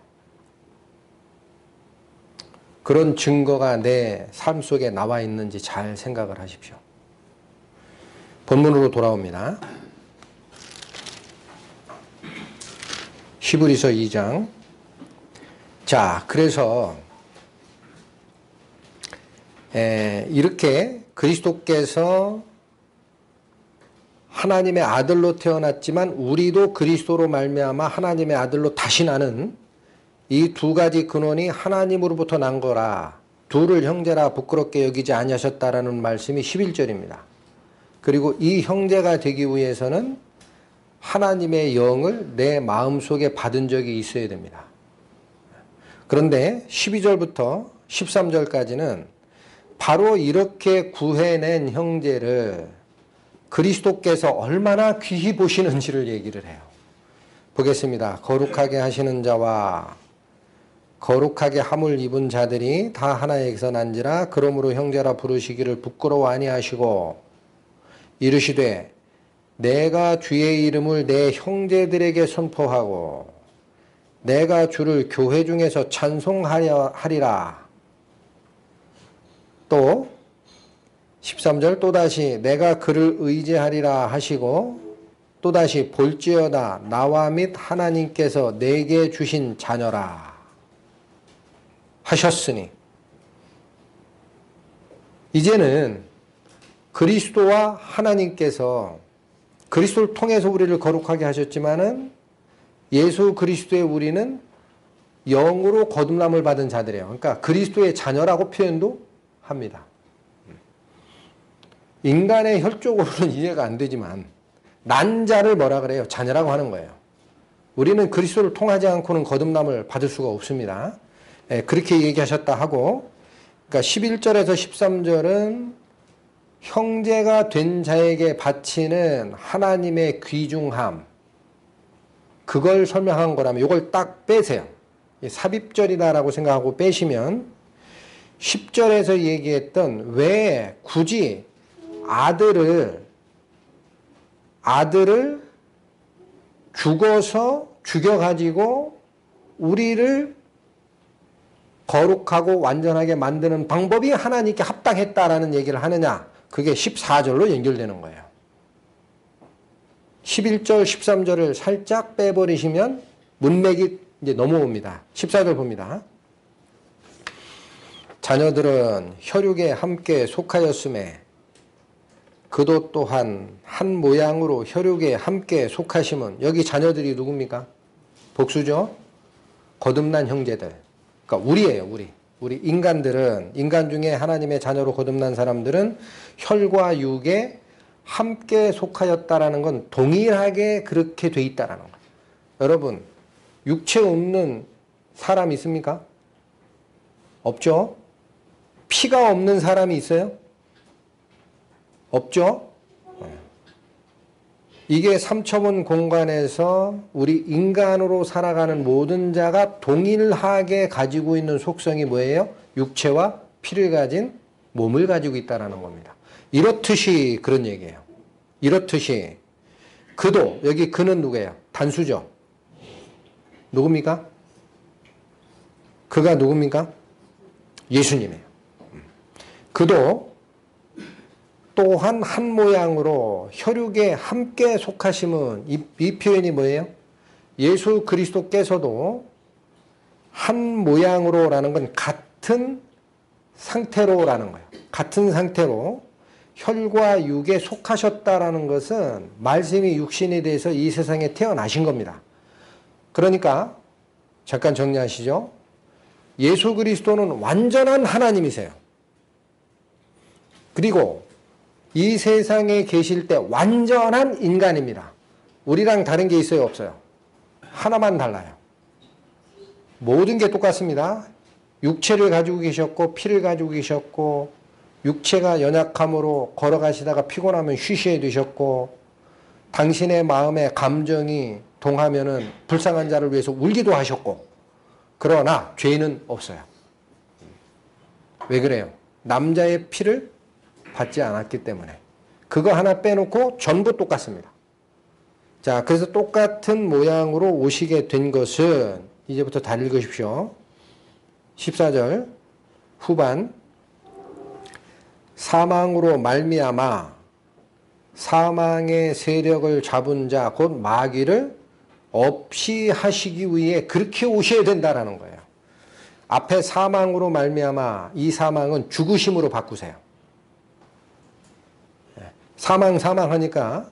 그런 증거가 내 삶 속에 나와 있는지 잘 생각을 하십시오. 본문으로 돌아옵니다. 히브리서 2장. 자, 그래서 이렇게 그리스도께서 하나님의 아들로 태어났지만 우리도 그리스도로 말미암아 하나님의 아들로 다시 나는 이 두 가지 근원이 하나님으로부터 난 거라. 둘을 형제라 부끄럽게 여기지 아니하셨다라는 말씀이 11절입니다. 그리고 이 형제가 되기 위해서는 하나님의 영을 내 마음속에 받은 적이 있어야 됩니다. 그런데 12절부터 13절까지는 바로 이렇게 구해낸 형제를 그리스도께서 얼마나 귀히 보시는지를 얘기를 해요. 보겠습니다. 거룩하게 하시는 자와 거룩하게 함을 입은 자들이 다 하나에게서 난지라. 그러므로 형제라 부르시기를 부끄러워 아니하시고 이르시되 내가 주의 이름을 내 형제들에게 선포하고 내가 주를 교회 중에서 찬송하리라. 또 13절 또다시 내가 그를 의지하리라 하시고 또다시 볼지어다 나와 및 하나님께서 내게 주신 자녀라 하셨으니, 이제는 그리스도와 하나님께서 그리스도를 통해서 우리를 거룩하게 하셨지만은 예수 그리스도의 우리는 영으로 거듭남을 받은 자들이에요. 그러니까 그리스도의 자녀라고 표현도 합니다. 인간의 혈족으로는 이해가 안 되지만 난 자를 뭐라 그래요? 자녀라고 하는 거예요. 우리는 그리스도를 통하지 않고는 거듭남을 받을 수가 없습니다. 그렇게 얘기하셨다 하고, 그러니까 11절에서 13절은 형제가 된 자에게 바치는 하나님의 귀중함, 그걸 설명한 거라면 이걸 딱 빼세요. 삽입절이다라고 생각하고 빼시면 10절에서 얘기했던 왜 굳이 아들을 죽여가지고 우리를 거룩하고 완전하게 만드는 방법이 하나님께 합당했다라는 얘기를 하느냐, 그게 14절로 연결되는 거예요. 11절, 13절을 살짝 빼버리시면 문맥이 이제 넘어옵니다. 14절 봅니다. 자녀들은 혈육에 함께 속하였음에 그도 또한 한 모양으로 혈육에 함께 속하심은, 여기 자녀들이 누굽니까? 복수죠. 거듭난 형제들. 그러니까 우리예요, 우리 인간들은, 인간 중에 하나님의 자녀로 거듭난 사람들은 혈과 육에 함께 속하였다라는 건 동일하게 그렇게 돼 있다라는 거예요. 여러분, 육체 없는 사람 있습니까? 없죠? 피가 없는 사람이 있어요? 없죠? 이게 삼천원 공간에서 우리 인간으로 살아가는 모든 자가 동일하게 가지고 있는 속성이 뭐예요? 육체와 피를 가진 몸을 가지고 있다는 겁니다. 이렇듯이 그런 얘기예요. 이렇듯이 그도, 여기 그는 누구예요? 단수죠. 누굽니까? 그가 누굽니까? 예수님이에요. 그도 또한 한 모양으로 혈육에 함께 속하심은, 이 표현이 뭐예요? 예수 그리스도께서도 한 모양으로라는 건 같은 상태로라는 거예요. 같은 상태로 혈과 육에 속하셨다라는 것은 말씀이 육신에 대해서 이 세상에 태어나신 겁니다. 그러니까 잠깐 정리하시죠. 예수 그리스도는 완전한 하나님이세요. 그리고 이 세상에 계실 때 완전한 인간입니다. 우리랑 다른 게 있어요, 없어요? 하나만 달라요. 모든 게 똑같습니다. 육체를 가지고 계셨고 피를 가지고 계셨고, 육체가 연약함으로 걸어가시다가 피곤하면 쉬셔야 되셨고, 당신의 마음에 감정이 동하면은 불쌍한 자를 위해서 울기도 하셨고, 그러나 죄는 없어요. 왜 그래요? 남자의 피를 받지 않았기 때문에. 그거 하나 빼놓고 전부 똑같습니다. 자, 그래서 똑같은 모양으로 오시게 된 것은, 이제부터 다 읽으십시오. 14절 후반, 사망으로 말미암아 사망의 세력을 잡은 자 곧 마귀를 없이 하시기 위해 그렇게 오셔야 된다라는 거예요. 앞에 사망으로 말미암아, 이 사망은 죽으심으로 바꾸세요. 사망하니까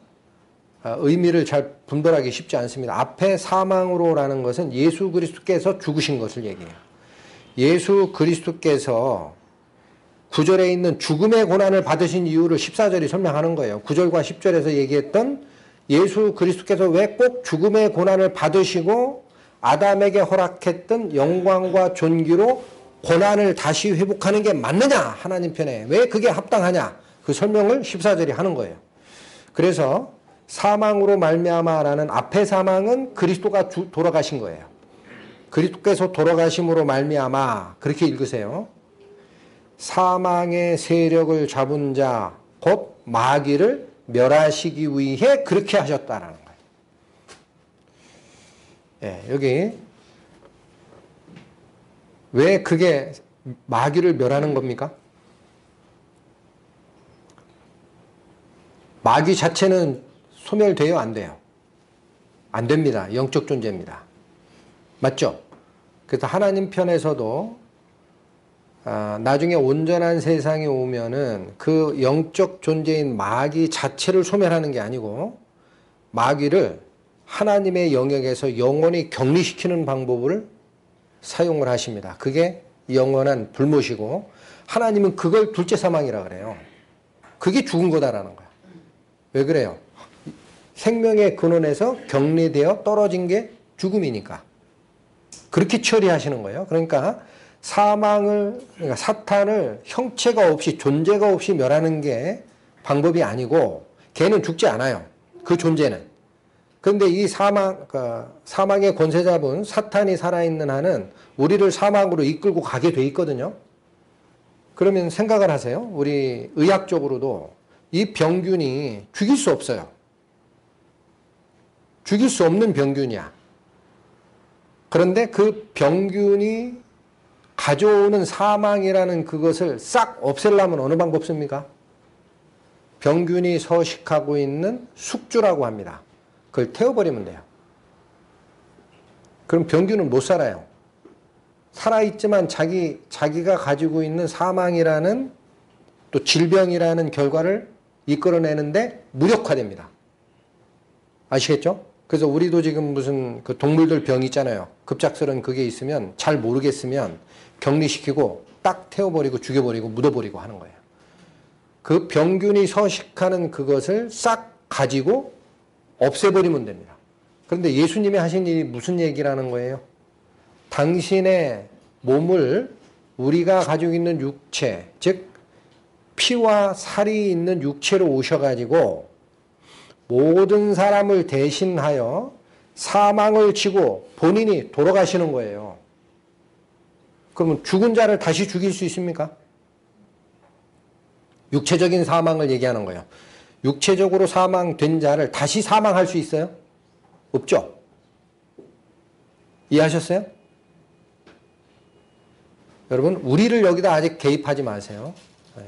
의미를 잘 분별하기 쉽지 않습니다. 앞에 사망으로라는 것은 예수 그리스도께서 죽으신 것을 얘기해요. 예수 그리스도께서 9절에 있는 죽음의 고난을 받으신 이유를 14절이 설명하는 거예요. 9절과 10절에서 얘기했던 예수 그리스도께서 왜 꼭 죽음의 고난을 받으시고 아담에게 허락했던 영광과 존귀로 고난을 다시 회복하는 게 맞느냐? 하나님 편에. 왜 그게 합당하냐? 그 설명을 14절이 하는 거예요. 그래서 사망으로 말미암아라는 앞의 사망은 그리스도가 돌아가신 거예요. 그리스도께서 돌아가심으로 말미암아 그렇게 읽으세요. 사망의 세력을 잡은 자 곧 마귀를 멸하시기 위해 그렇게 하셨다라는 거예요. 예, 여기 왜 그게 마귀를 멸하는 겁니까? 마귀 자체는 소멸돼요? 안 돼요? 안 됩니다. 영적 존재입니다. 맞죠? 그래서 하나님 편에서도 나중에 온전한 세상이 오면은 그 영적 존재인 마귀 자체를 소멸하는 게 아니고 마귀를 하나님의 영역에서 영원히 격리시키는 방법을 사용을 하십니다. 그게 영원한 불못이고 하나님은 그걸 둘째 사망이라 그래요. 그게 죽은 거다라는 거야. 왜 그래요? 생명의 근원에서 격리되어 떨어진 게 죽음이니까. 그렇게 처리하시는 거예요. 그러니까 그러니까 사탄을 형체가 없이 존재가 없이 멸하는 게 방법이 아니고 걔는 죽지 않아요. 그 존재는. 그런데 이 사망의 권세 잡은 사탄이 살아있는 한은 우리를 사망으로 이끌고 가게 돼 있거든요. 그러면 생각을 하세요. 우리 의학적으로도 이 병균이 죽일 수 없어요. 죽일 수 없는 병균이야. 그런데 그 병균이 가져오는 사망이라는 그것을 싹 없애려면 어느 방법 씁니까? 병균이 서식하고 있는 숙주라고 합니다. 그걸 태워버리면 돼요. 그럼 병균은 못 살아요. 살아있지만 자기가 가지고 있는 사망이라는 또 질병이라는 결과를 이끌어내는데 무력화됩니다. 아시겠죠? 그래서 우리도 지금 무슨 그 동물들 병 있잖아요. 급작스런 그게 있으면 잘 모르겠으면 격리시키고 딱 태워버리고 죽여버리고 묻어버리고 하는 거예요. 그 병균이 서식하는 그것을 싹 가지고 없애버리면 됩니다. 그런데 예수님이 하신 일이 무슨 얘기라는 거예요? 당신의 몸을 우리가 가지고 있는 육체, 즉 피와 살이 있는 육체로 오셔가지고 모든 사람을 대신하여 사망을 지고 본인이 돌아가시는 거예요. 그러면 죽은 자를 다시 죽일 수 있습니까? 육체적인 사망을 얘기하는 거예요. 육체적으로 사망된 자를 다시 사망할 수 있어요? 없죠? 이해하셨어요? 여러분, 우리를 여기다 아직 개입하지 마세요.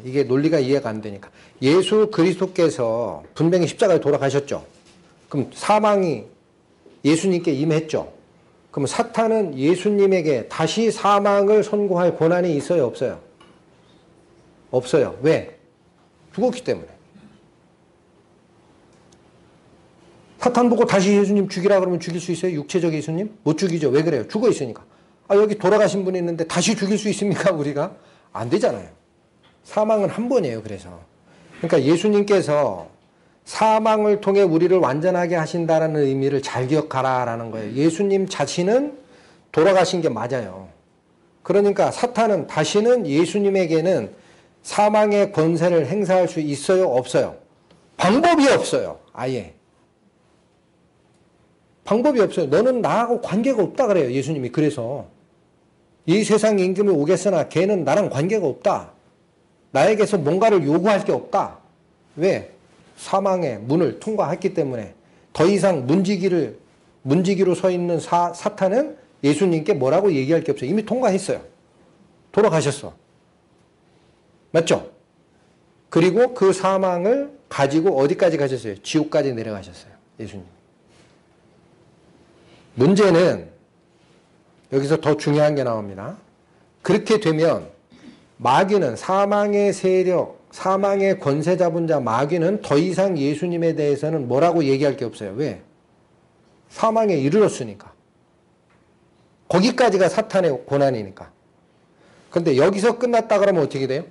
이게 논리가 이해가 안 되니까. 예수 그리스도께서 분명히 십자가에 돌아가셨죠. 그럼 사망이 예수님께 임했죠. 그럼 사탄은 예수님에게 다시 사망을 선고할 권한이 있어요? 없어요? 없어요. 왜? 죽었기 때문에. 사탄 보고 다시 예수님 죽이라 그러면 죽일 수 있어요? 육체적 예수님? 못 죽이죠. 왜 그래요? 죽어 있으니까. 여기 돌아가신 분이 있는데 다시 죽일 수 있습니까? 우리가? 안 되잖아요. 사망은 한 번이에요. 그래서. 그러니까 예수님께서 사망을 통해 우리를 완전하게 하신다는 의미를 잘 기억하라라는 거예요. 예수님 자신은 돌아가신 게 맞아요. 그러니까 사탄은 다시는 예수님에게는 사망의 권세를 행사할 수 있어요? 없어요? 방법이 없어요. 아예. 방법이 없어요. 너는 나하고 관계가 없다 그래요. 예수님이. 그래서 이 세상 임금이 오겠으나 걔는 나랑 관계가 없다. 나에게서 뭔가를 요구할 게 없다. 왜? 사망의 문을 통과했기 때문에 더 이상 문지기로 서 있는 사탄은 예수님께 뭐라고 얘기할 게 없어요. 이미 통과했어요. 돌아가셨어. 맞죠? 그리고 그 사망을 가지고 어디까지 가셨어요? 지옥까지 내려가셨어요. 예수님. 문제는 여기서 더 중요한 게 나옵니다. 그렇게 되면 마귀는 사망의 세력, 사망의 권세 잡은 자 마귀는 더 이상 예수님에 대해서는 뭐라고 얘기할 게 없어요. 왜? 사망에 이르렀으니까. 거기까지가 사탄의 고난이니까. 그런데 여기서 끝났다 그러면 어떻게 돼요?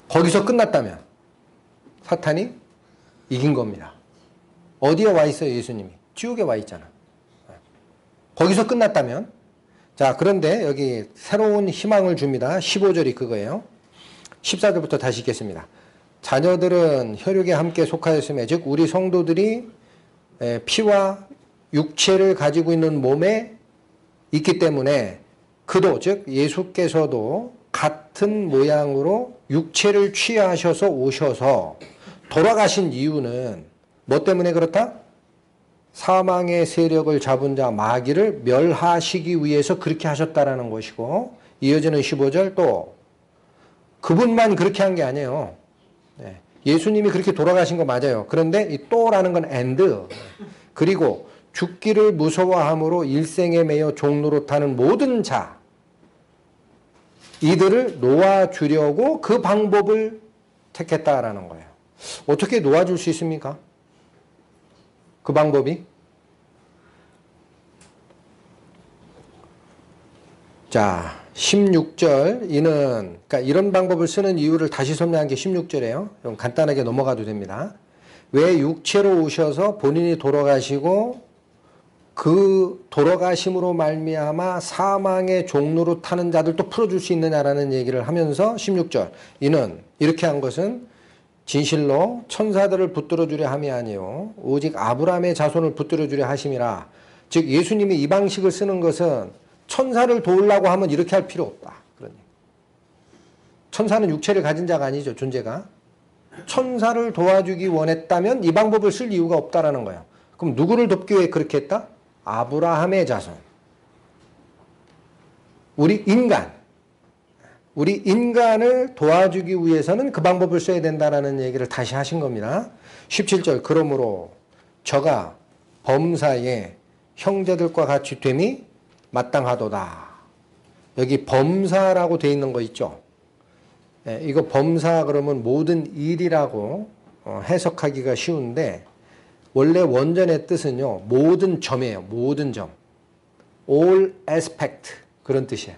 거기서 끝났다면 사탄이 이긴 겁니다. 어디에 와 있어요, 예수님이? 지옥에 와 있잖아. 거기서 끝났다면? 자, 그런데 여기 새로운 희망을 줍니다. 15절이 그거예요. 14절부터 다시 읽겠습니다. 자녀들은 혈육에 함께 속하였으며, 즉 우리 성도들이 피와 육체를 가지고 있는 몸에 있기 때문에 그도, 즉 예수께서도 같은 모양으로 육체를 취하셔서 오셔서 돌아가신 이유는 뭐 때문에 그렇다? 사망의 세력을 잡은 자 마귀를 멸하시기 위해서 그렇게 하셨다라는 것이고, 이어지는 15절 또 그분만 그렇게 한 게 아니에요. 예수님이 그렇게 돌아가신 거 맞아요. 그런데 이 또라는 건 and, 그리고 죽기를 무서워함으로 일생에 매여 종노릇하는 모든 자, 이들을 놓아주려고 그 방법을 택했다라는 거예요. 어떻게 놓아줄 수 있습니까? 그 방법이? 자, 16절, 그러니까 이런 방법을 쓰는 이유를 다시 설명한 게 16절이에요. 좀 간단하게 넘어가도 됩니다. 왜 육체로 오셔서 본인이 돌아가시고 그 돌아가심으로 말미암아 사망의 종로로 타는 자들도 풀어줄 수 있느냐라는 얘기를 하면서 16절, 이는 이렇게 한 것은 진실로 천사들을 붙들어 주려 함이 아니요 오직 아브라함의 자손을 붙들어 주려 하심이라. 즉 예수님이 이 방식을 쓰는 것은 천사를 도우려고 하면 이렇게 할 필요 없다. 그러니 천사는 육체를 가진 자가 아니죠, 존재가. 천사를 도와주기 원했다면 이 방법을 쓸 이유가 없다라는 거예요. 그럼 누구를 돕기 위해 그렇게 했다? 아브라함의 자손. 우리 인간을 도와주기 위해서는 그 방법을 써야 된다라는 얘기를 다시 하신 겁니다. 17절, 그러므로 저가 범사에 형제들과 같이 됨이 마땅하도다. 여기 범사라고 되어 있는 거 있죠. 이거 범사 그러면 모든 일이라고 해석하기가 쉬운데, 원래 원전의 뜻은요, 모든 점이에요. 모든 점. all aspect, 그런 뜻이에요.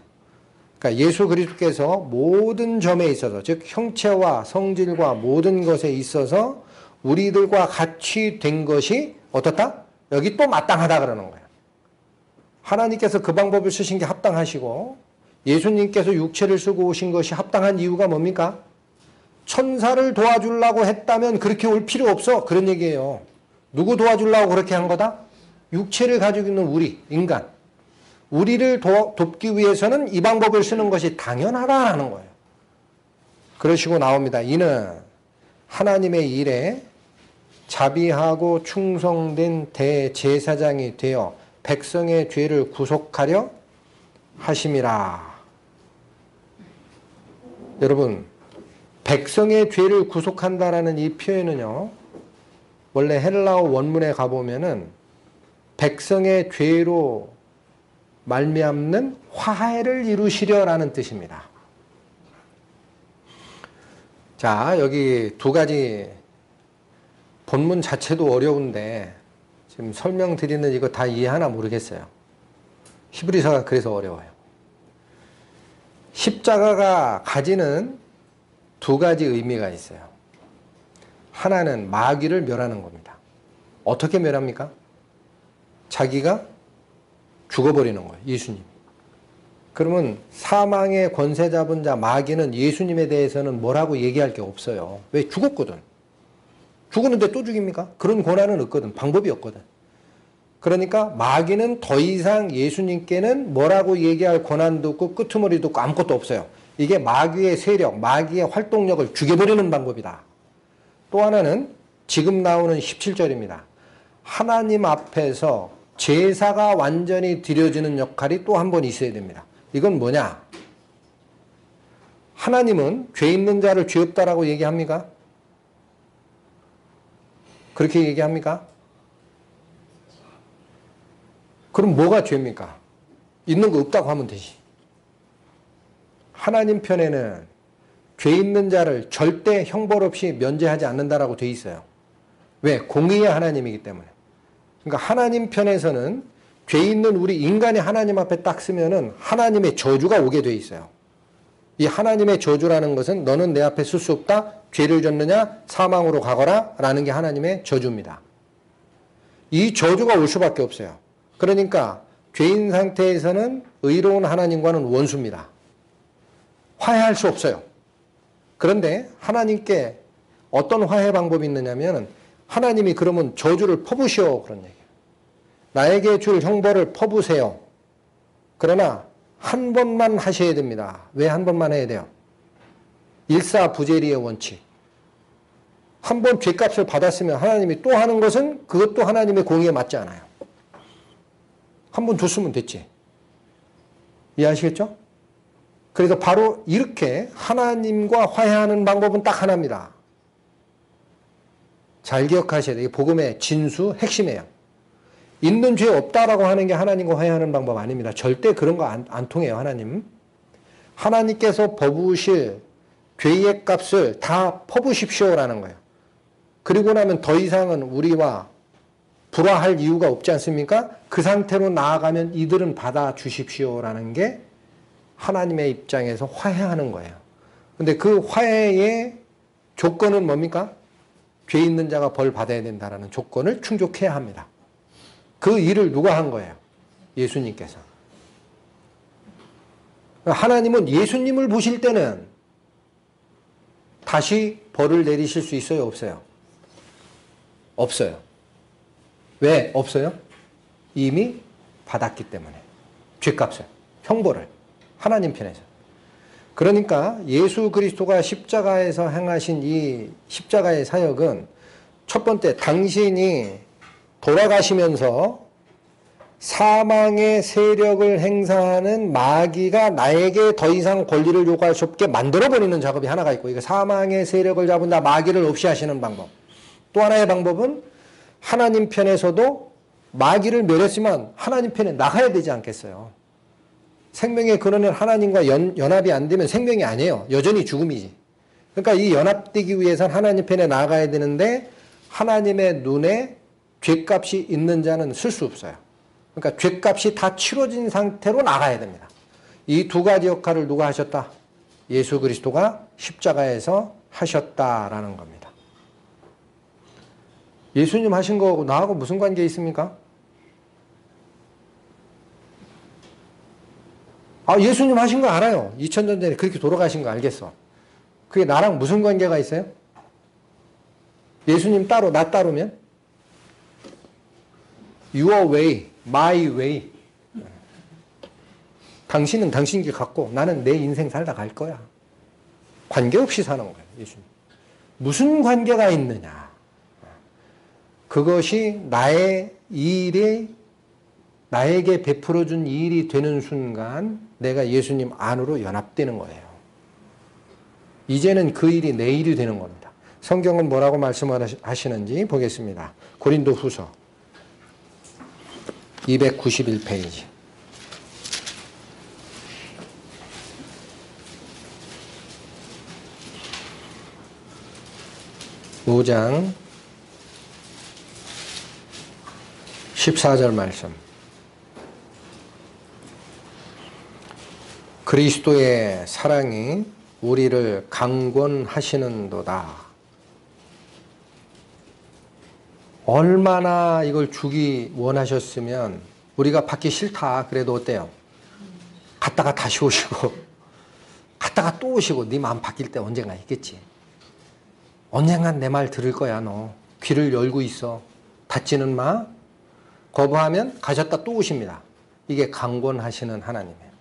그러니까 예수 그리스도께서 모든 점에 있어서, 즉 형체와 성질과 모든 것에 있어서 우리들과 같이 된 것이 어떻다? 여기 또 마땅하다 그러는 거예요. 하나님께서 그 방법을 쓰신 게 합당하시고, 예수님께서 육체를 쓰고 오신 것이 합당한 이유가 뭡니까? 천사를 도와주려고 했다면 그렇게 올 필요 없어, 그런 얘기예요. 누구 도와주려고 그렇게 한 거다? 육체를 가지고 있는 우리, 인간. 우리를 돕기 위해서는 이 방법을 쓰는 것이 당연하다라는 거예요. 그러시고 나옵니다. 이는 하나님의 일에 자비하고 충성된 대제사장이 되어 백성의 죄를 구속하려 하심이라. 여러분, 백성의 죄를 구속한다라는 이 표현은요, 원래 헬라어 원문에 가보면은 백성의 죄로 말미암는 화해를 이루시려라는 뜻입니다. 자, 여기 두 가지, 본문 자체도 어려운데 지금 설명드리는 이거 다 이해하나 모르겠어요. 히브리서가 그래서 어려워요. 십자가가 가지는 두 가지 의미가 있어요. 하나는 마귀를 멸하는 겁니다. 어떻게 멸합니까? 자기가 죽어버리는 거예요, 예수님. 그러면 사망의 권세 잡은 자 마귀는 예수님에 대해서는 뭐라고 얘기할 게 없어요. 왜? 죽었거든. 죽었는데 또 죽입니까? 그런 권한은 없거든. 방법이 없거든. 그러니까 마귀는 더 이상 예수님께는 뭐라고 얘기할 권한도 없고 끄트머리도 없고 아무것도 없어요. 이게 마귀의 세력, 마귀의 활동력을 죽여버리는 방법이다. 또 하나는 지금 나오는 17절입니다. 하나님 앞에서 제사가 완전히 드려지는 역할이 또 한 번 있어야 됩니다. 이건 뭐냐? 하나님은 죄 있는 자를 죄 없다라고 얘기합니까? 그렇게 얘기합니까? 그럼 뭐가 죄입니까? 있는 거 없다고 하면 되지. 하나님 편에는 죄 있는 자를 절대 형벌 없이 면제하지 않는다라고 돼 있어요. 왜? 공의의 하나님이기 때문에. 그러니까 하나님 편에서는 죄 있는 우리 인간이 하나님 앞에 딱 쓰면은 하나님의 저주가 오게 돼 있어요. 이 하나님의 저주라는 것은 너는 내 앞에 설 수 없다. 죄를 졌느냐 사망으로 가거라 라는 게 하나님의 저주입니다. 이 저주가 올 수밖에 없어요. 그러니까 죄인 상태에서는 의로운 하나님과는 원수입니다. 화해할 수 없어요. 그런데 하나님께 어떤 화해 방법이 있느냐면 하나님이 그러면 저주를 퍼부시오 그런 얘기예요. 나에게 줄 형벌을 퍼부세요. 그러나 한 번만 하셔야 됩니다. 왜 한 번만 해야 돼요? 일사부재리의 원칙. 한 번 죄값을 받았으면 하나님이 또 하는 것은 그것도 하나님의 공의에 맞지 않아요. 한 번 줬으면 됐지. 이해하시겠죠? 그래서 바로 이렇게 하나님과 화해하는 방법은 딱 하나입니다. 잘 기억하셔야 돼요. 복음의 진수, 핵심이에요. 있는 죄 없다라고 하는 게 하나님과 화해하는 방법 아닙니다. 절대 그런 거 안 통해요, 하나님. 하나님께서 퍼부으실 죄의 값을 다 퍼부십시오라는 거예요. 그리고 나면 더 이상은 우리와 불화할 이유가 없지 않습니까? 그 상태로 나아가면 이들은 받아주십시오라는 게 하나님의 입장에서 화해하는 거예요. 근데 그 화해의 조건은 뭡니까? 죄 있는 자가 벌 받아야 된다라는 조건을 충족해야 합니다. 그 일을 누가 한 거예요? 예수님께서. 하나님은 예수님을 보실 때는 다시 벌을 내리실 수 있어요? 없어요? 없어요. 왜 없어요? 이미 받았기 때문에. 죄값을, 형벌을. 하나님 편에서. 그러니까 예수 그리스도가 십자가에서 행하신 이 십자가의 사역은 첫 번째, 당신이 돌아가시면서 사망의 세력을 행사하는 마귀가 나에게 더 이상 권리를 요구할 수 없게 만들어버리는 작업이 하나가 있고, 이거 사망의 세력을 잡은다, 마귀를 없이 하시는 방법. 또 하나의 방법은 하나님 편에서도 마귀를 멸했지만 하나님 편에 나가야 되지 않겠어요? 생명의 근원은 하나님과 연합이 안 되면 생명이 아니에요. 여전히 죽음이지. 그러니까 이 연합되기 위해서는 하나님 편에 나가야 되는데 하나님의 눈에 죄값이 있는 자는 쓸 수 없어요. 그러니까 죄값이 다 치러진 상태로 나가야 됩니다. 이 두 가지 역할을 누가 하셨다? 예수 그리스도가 십자가에서 하셨다라는 겁니다. 예수님 하신 거하고 나하고 무슨 관계 있습니까? 예수님 하신 거 알아요. 2000년 전에 그렇게 돌아가신 거 알겠어. 그게 나랑 무슨 관계가 있어요? 예수님 따로, 나 따로면? Your way, my way. 당신은 당신 길 갖고 나는 내 인생 살다 갈 거야. 관계없이 사는 거예요, 예수님. 무슨 관계가 있느냐. 그것이 나의 일에 나에게 베풀어준 일이 되는 순간 내가 예수님 안으로 연합되는 거예요. 이제는 그 일이 내 일이 되는 겁니다. 성경은 뭐라고 말씀하시는지 보겠습니다. 고린도 후서 291페이지. (5장) 14절 말씀. 그리스도의 사랑이 우리를 강권하시는도다. 얼마나 이걸 주기 원하셨으면 우리가 받기 싫다 그래도 어때요? 갔다가 다시 오시고 갔다가 또 오시고 네 마음 바뀔 때 언젠가 있겠지. 언젠간 내 말 들을 거야. 너 귀를 열고 있어. 닫지는 마. 거부하면 가셨다 또 오십니다. 이게 강권하시는 하나님이에요.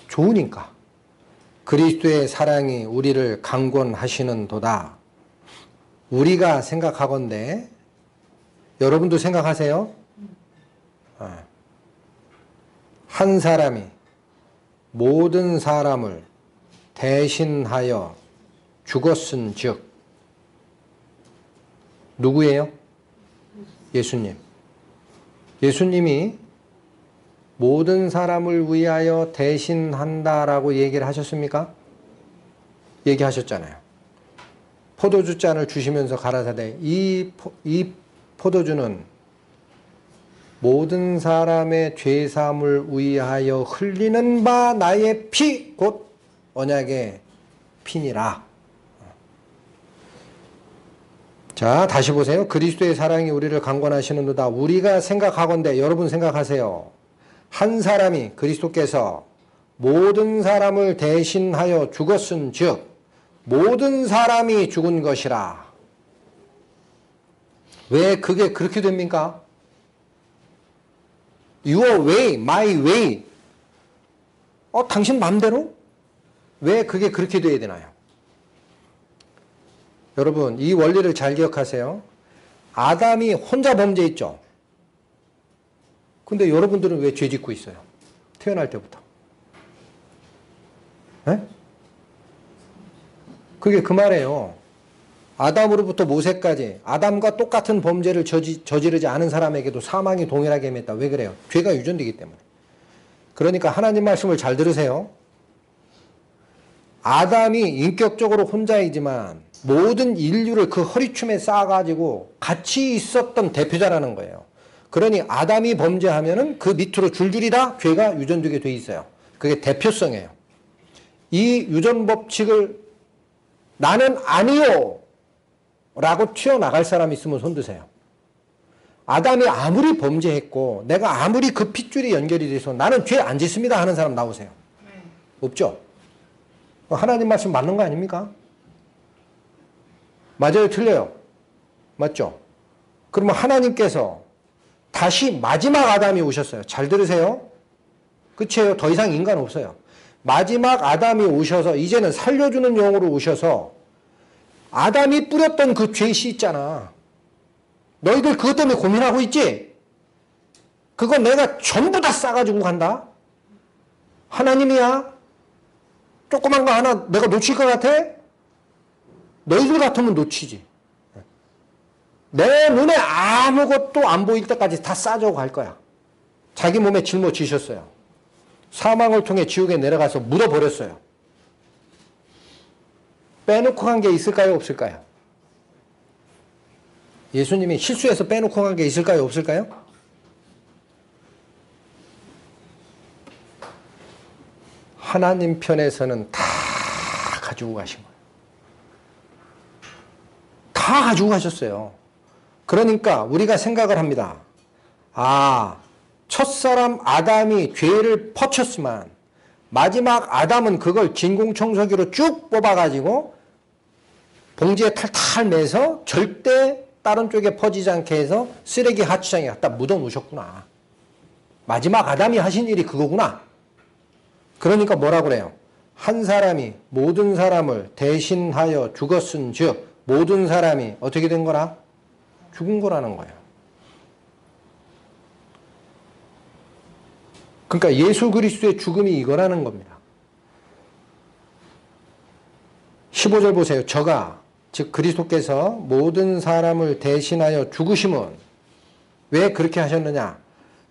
좋으니까. 그리스도의 사랑이 우리를 강권하시는도다. 우리가 생각하건대 여러분도 생각하세요? 한 사람이 모든 사람을 대신하여 죽었은즉 누구예요? 예수님. 예수님이 모든 사람을 위하여 대신한다라고 얘기를 하셨습니까? 얘기하셨잖아요. 포도주 잔을 주시면서 가라사대 이 포도주는 모든 사람의 죄사함을 위하여 흘리는 바 나의 피 곧 언약의 피니라. 자, 다시 보세요. 그리스도의 사랑이 우리를 강권하시는도다. 우리가 생각하건대, 여러분 생각하세요. 한 사람이, 그리스도께서 모든 사람을 대신하여 죽었은 즉 모든 사람이 죽은 것이라. 왜 그게 그렇게 됩니까? Your way, my way. 당신 마음대로? 왜 그게 그렇게 돼야 되나요? 여러분, 이 원리를 잘 기억하세요. 아담이 혼자 범죄했죠. 근데 여러분들은 왜 죄 짓고 있어요? 태어날 때부터. 네? 그게 그 말이에요. 아담으로부터 모세까지 아담과 똑같은 범죄를 저지르지 않은 사람에게도 사망이 동일하게 임했다. 왜 그래요? 죄가 유전되기 때문에. 그러니까 하나님 말씀을 잘 들으세요. 아담이 인격적으로 혼자이지만 모든 인류를 그 허리춤에 쌓아가지고 같이 있었던 대표자라는 거예요. 그러니 아담이 범죄하면은 그 밑으로 줄줄이 다 죄가 유전되게 돼 있어요. 그게 대표성이에요. 이 유전 법칙을 나는 아니요 라고 튀어나갈 사람 있으면 손드세요. 아담이 아무리 범죄했고 내가 아무리 그 핏줄이 연결이 돼서 나는 죄 안 짓습니다 하는 사람 나오세요. 없죠? 하나님 말씀 맞는 거 아닙니까? 맞아요? 틀려요? 맞죠? 그러면 하나님께서 다시 마지막 아담이 오셨어요. 잘 들으세요. 끝이에요. 더 이상 인간 없어요. 마지막 아담이 오셔서 이제는 살려주는 영으로 오셔서 아담이 뿌렸던 그 죄씨 있잖아. 너희들 그것 때문에 고민하고 있지? 그거 내가 전부 다 싸가지고 간다. 하나님이야. 조그만 거 하나 내가 놓칠 것 같아? 너희들 같으면 놓치지. 내 눈에 아무것도 안 보일 때까지 다 싸주고 갈 거야. 자기 몸에 짊어지셨어요. 사망을 통해 지옥에 내려가서 묻어버렸어요. 빼놓고 간 게 있을까요? 없을까요? 예수님이 실수해서 빼놓고 간 게 있을까요? 없을까요? 하나님 편에서는 다 가지고 가신 거예요. 다 가지고 가셨어요. 그러니까 우리가 생각을 합니다. 첫사람 아담이 죄를 퍼쳤지만 마지막 아담은 그걸 진공청소기로 쭉 뽑아가지고 봉지에 탈탈 매서 절대 다른 쪽에 퍼지지 않게 해서 쓰레기 하천장에 갖다 묻어 놓으셨구나. 마지막 아담이 하신 일이 그거구나. 그러니까 뭐라 그래요? 한 사람이 모든 사람을 대신하여 죽었은 즉 모든 사람이 어떻게 된 거라? 죽은 거라는 거예요. 그러니까 예수 그리스도의 죽음이 이거라는 겁니다. 15절 보세요. 저가 즉 그리스도께서 모든 사람을 대신하여 죽으심은 왜 그렇게 하셨느냐?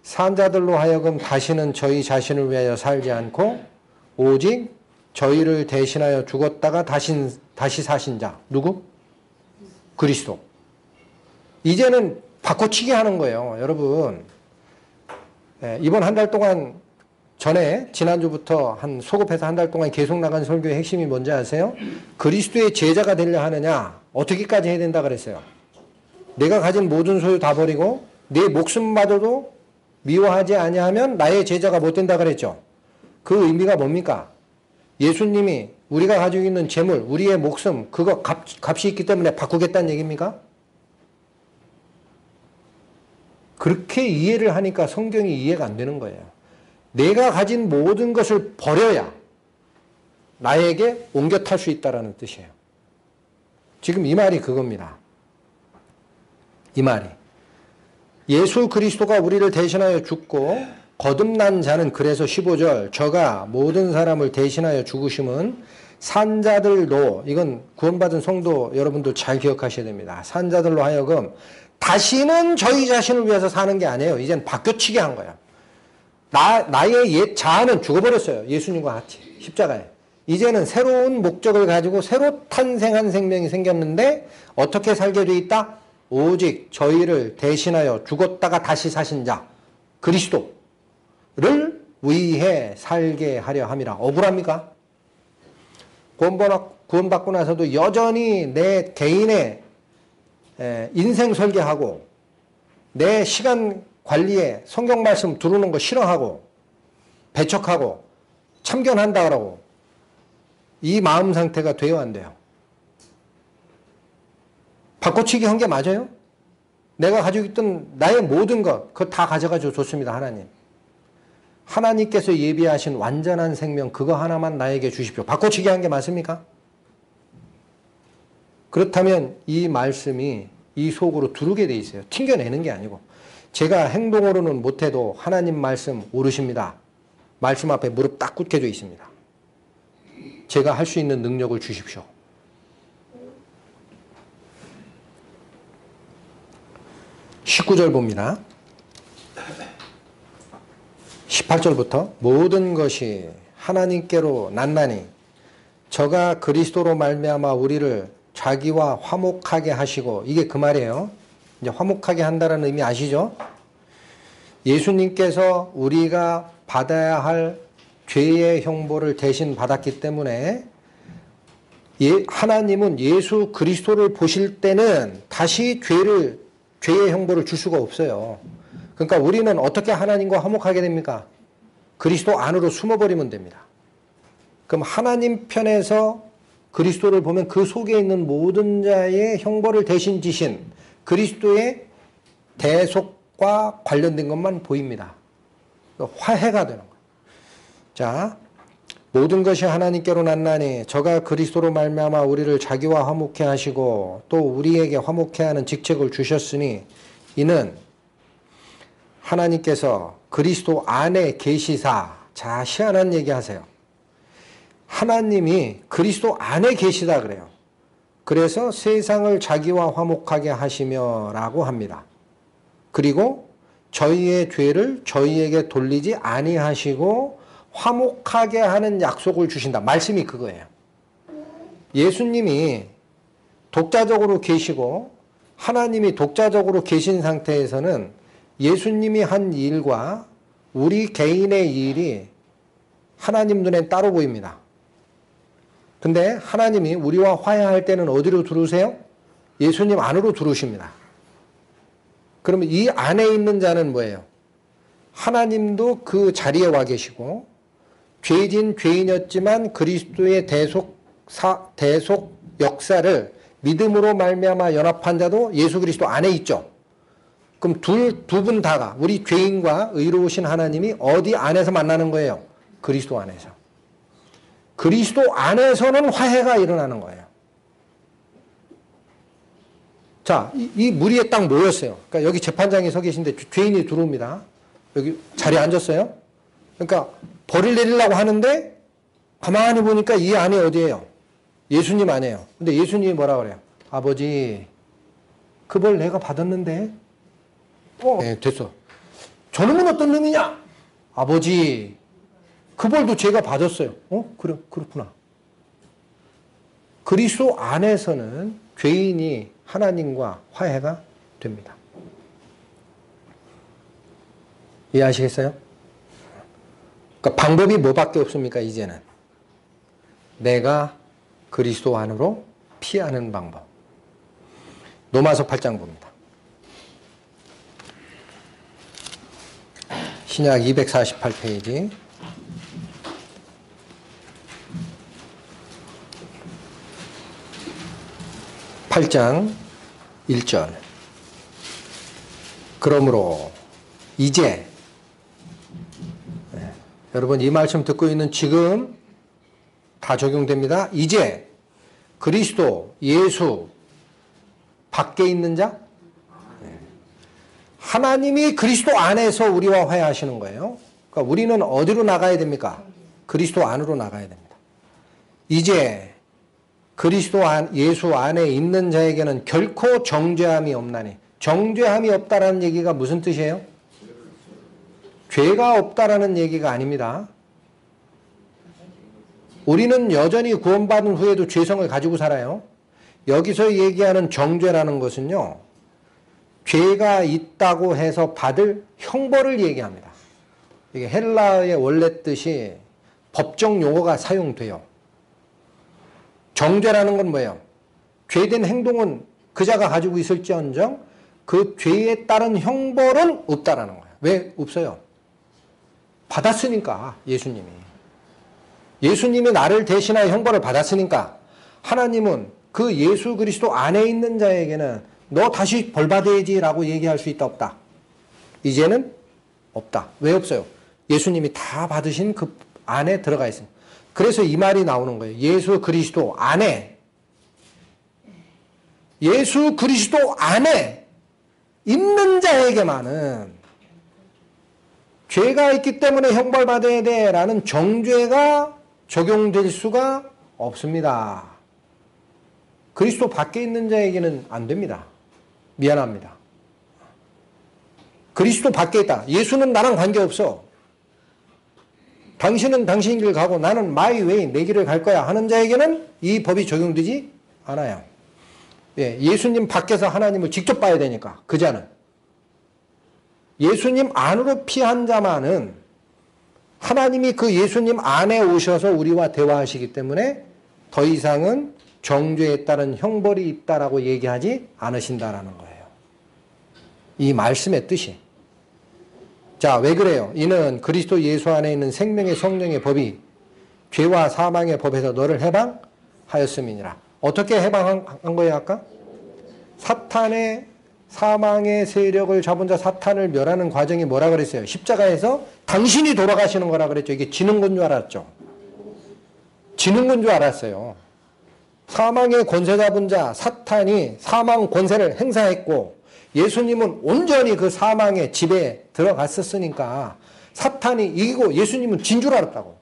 산자들로 하여금 다시는 저희 자신을 위하여 살지 않고 오직 저희를 대신하여 죽었다가 다시 사신 자. 누구? 그리스도. 이제는 바꿔치기 하는 거예요. 여러분, 이번 한 달 동안 전에 지난주부터 소급해서 한 달 동안 계속 나간 설교의 핵심이 뭔지 아세요? 그리스도의 제자가 되려 하느냐? 어떻게까지 해야 된다 그랬어요? 내가 가진 모든 소유 다 버리고 내 목숨마저도 미워하지 아니하면 나의 제자가 못 된다 그랬죠? 그 의미가 뭡니까? 예수님이 우리가 가지고 있는 재물, 우리의 목숨, 그거 값이 있기 때문에 바꾸겠다는 얘기입니까? 그렇게 이해를 하니까 성경이 이해가 안 되는 거예요. 내가 가진 모든 것을 버려야 나에게 옮겨 탈 수 있다는 뜻이에요. 지금 이 말이 그겁니다. 이 말이. 예수 그리스도가 우리를 대신하여 죽고 거듭난 자는 그래서 15절 저가 모든 사람을 대신하여 죽으심은 산자들도 이건 구원받은 성도 여러분도 잘 기억하셔야 됩니다. 산자들로 하여금 다시는 저희 자신을 위해서 사는 게 아니에요. 이젠 바뀌어치게 한 거야. 나의 옛 자아는 죽어버렸어요. 예수님과 같이 십자가에. 이제는 새로운 목적을 가지고 새로 탄생한 생명이 생겼는데 어떻게 살게 돼 있다? 오직 저희를 대신하여 죽었다가 다시 사신 자. 그리스도를 위해 살게 하려 함이라. 억울합니까? 구원받고 나서도 여전히 내 개인의 인생 설계하고 내 시간 관리에 성경 말씀 두르는 거 싫어하고 배척하고 참견한다고 이 마음 상태가 돼요, 안 돼요? 바꿔치기 한 게 맞아요? 내가 가지고 있던 나의 모든 것 그거 다 가져가지고 좋습니다. 하나님. 하나님께서 예비하신 완전한 생명 그거 하나만 나에게 주십시오. 바꿔치기 한 게 맞습니까? 그렇다면 이 말씀이 이 속으로 들어오게 돼 있어요. 튕겨내는 게 아니고. 제가 행동으로는 못해도 하나님 말씀 오르십니다. 말씀 앞에 무릎 딱 굳혀져 있습니다. 제가 할 수 있는 능력을 주십시오. 19절 봅니다. 18절부터 모든 것이 하나님께로 났나니 저가 그리스도로 말미암아 우리를 자기와 화목하게 하시고 이게 그 말이에요. 이제 화목하게 한다는 의미 아시죠? 예수님께서 우리가 받아야 할 죄의 형벌을 대신 받았기 때문에 하나님은 예수 그리스도를 보실 때는 다시 죄의 형벌을 줄 수가 없어요. 그러니까 우리는 어떻게 하나님과 화목하게 됩니까? 그리스도 안으로 숨어버리면 됩니다. 그럼 하나님 편에서 그리스도를 보면 그 속에 있는 모든 자의 형벌을 대신 지신 그리스도의 대속과 관련된 것만 보입니다. 화해가 되는 거예요. 자, 모든 것이 하나님께로 났나니 저가 그리스도로 말미암아 우리를 자기와 화목해 하시고 또 우리에게 화목해 하는 직책을 주셨으니 이는 하나님께서 그리스도 안에 계시사. 자, 희한한 얘기 하세요. 하나님이 그리스도 안에 계시다 그래요. 그래서 세상을 자기와 화목하게 하시며 라고 합니다. 그리고 저희의 죄를 저희에게 돌리지 아니하시고 화목하게 하는 약속을 주신다. 말씀이 그거예요. 예수님이 독자적으로 계시고 하나님이 독자적으로 계신 상태에서는 예수님이 한 일과 우리 개인의 일이 하나님 눈엔 따로 보입니다. 근데 하나님이 우리와 화해할 때는 어디로 들어오세요? 예수님 안으로 들어오십니다. 그러면 이 안에 있는 자는 뭐예요? 하나님도 그 자리에 와 계시고 죄인이었지만 그리스도의 대속 역사를 믿음으로 말미암아 연합한 자도 예수 그리스도 안에 있죠. 그럼 두 분 다가 우리 죄인과 의로우신 하나님이 어디 안에서 만나는 거예요? 그리스도 안에서. 그리스도 안에서는 화해가 일어나는 거예요. 자, 이 무리에 딱 모였어요. 그러니까 여기 재판장에 서 계신데 죄인이 들어옵니다. 여기 자리에 앉았어요. 그러니까 벌을 내리려고 하는데 가만히 보니까 이 안에 어디예요? 예수님 안에요. 근데 예수님이 뭐라 그래요? 아버지, 그 벌 내가 받았는데? 네, 됐어. 저놈은 어떤 놈이냐? 아버지, 그 벌도 제가 받았어요. 그래, 그렇구나. 그리스도 안에서는 죄인이 하나님과 화해가 됩니다. 이해하시겠어요? 그러니까 방법이 뭐밖에 없습니까, 이제는? 내가 그리스도 안으로 피하는 방법. 로마서 8장 봅니다. 신약 248페이지. (8장) 1절. 그러므로 이제 여러분 이 말씀 듣고 있는 지금 다 적용됩니다. 이제 그리스도 예수 밖에 있는 자, 하나님이 그리스도 안에서 우리와 화해하시는 거예요. 그러니까 우리는 어디로 나가야 됩니까? 그리스도 안으로 나가야 됩니다. 이제 그리스도 예수 안에 있는 자에게는 결코 정죄함이 없나니. 정죄함이 없다라는 얘기가 무슨 뜻이에요? 죄가 없다라는 얘기가 아닙니다. 우리는 여전히 구원받은 후에도 죄성을 가지고 살아요. 여기서 얘기하는 정죄라는 것은요, 죄가 있다고 해서 받을 형벌을 얘기합니다. 이게 헬라어의 원래 뜻이 법정 용어가 사용돼요. 정죄라는 건 뭐예요? 죄된 행동은 그자가 가지고 있을지언정 그 죄에 따른 형벌은 없다라는 거예요. 왜 없어요? 받았으니까 예수님이. 예수님이 나를 대신하여 형벌을 받았으니까 하나님은 그 예수 그리스도 안에 있는 자에게는 너 다시 벌 받아야지라고 얘기할 수 있다 없다? 이제는 없다. 왜 없어요? 예수님이 다 받으신 그 안에 들어가 있습니다. 그래서 이 말이 나오는 거예요. 예수 그리스도 안에, 예수 그리스도 안에 있는 자에게만은 죄가 있기 때문에 형벌받아야 돼라는 정죄가 적용될 수가 없습니다. 그리스도 밖에 있는 자에게는 안 됩니다. 미안합니다. 그리스도 밖에 있다. 예수는 나랑 관계없어. 당신은 당신 길 가고 나는 my way, 내 길을 갈 거야 하는 자에게는 이 법이 적용되지 않아요. 예, 예수님 밖에서 하나님을 직접 봐야 되니까 그 자는. 예수님 안으로 피한 자만은 하나님이 그 예수님 안에 오셔서 우리와 대화하시기 때문에 더 이상은 정죄에 따른 형벌이 있다라고 얘기하지 않으신다라는 거예요. 이 말씀의 뜻이. 자, 왜 그래요? 이는 그리스도 예수 안에 있는 생명의 성령의 법이 죄와 사망의 법에서 너를 해방하였음이니라. 어떻게 해방한 거예요, 아까? 사탄의 사망의 세력을 잡은 자 사탄을 멸하는 과정이 뭐라 그랬어요? 십자가에서 당신이 돌아가시는 거라 그랬죠. 이게 지는 건 줄 알았죠. 지는 건 줄 알았어요. 사망의 권세 잡은 자 사탄이 사망 권세를 행사했고 예수님은 온전히 그 사망의 집에 들어갔었으니까 사탄이 이기고 예수님은 진 줄 알았다고.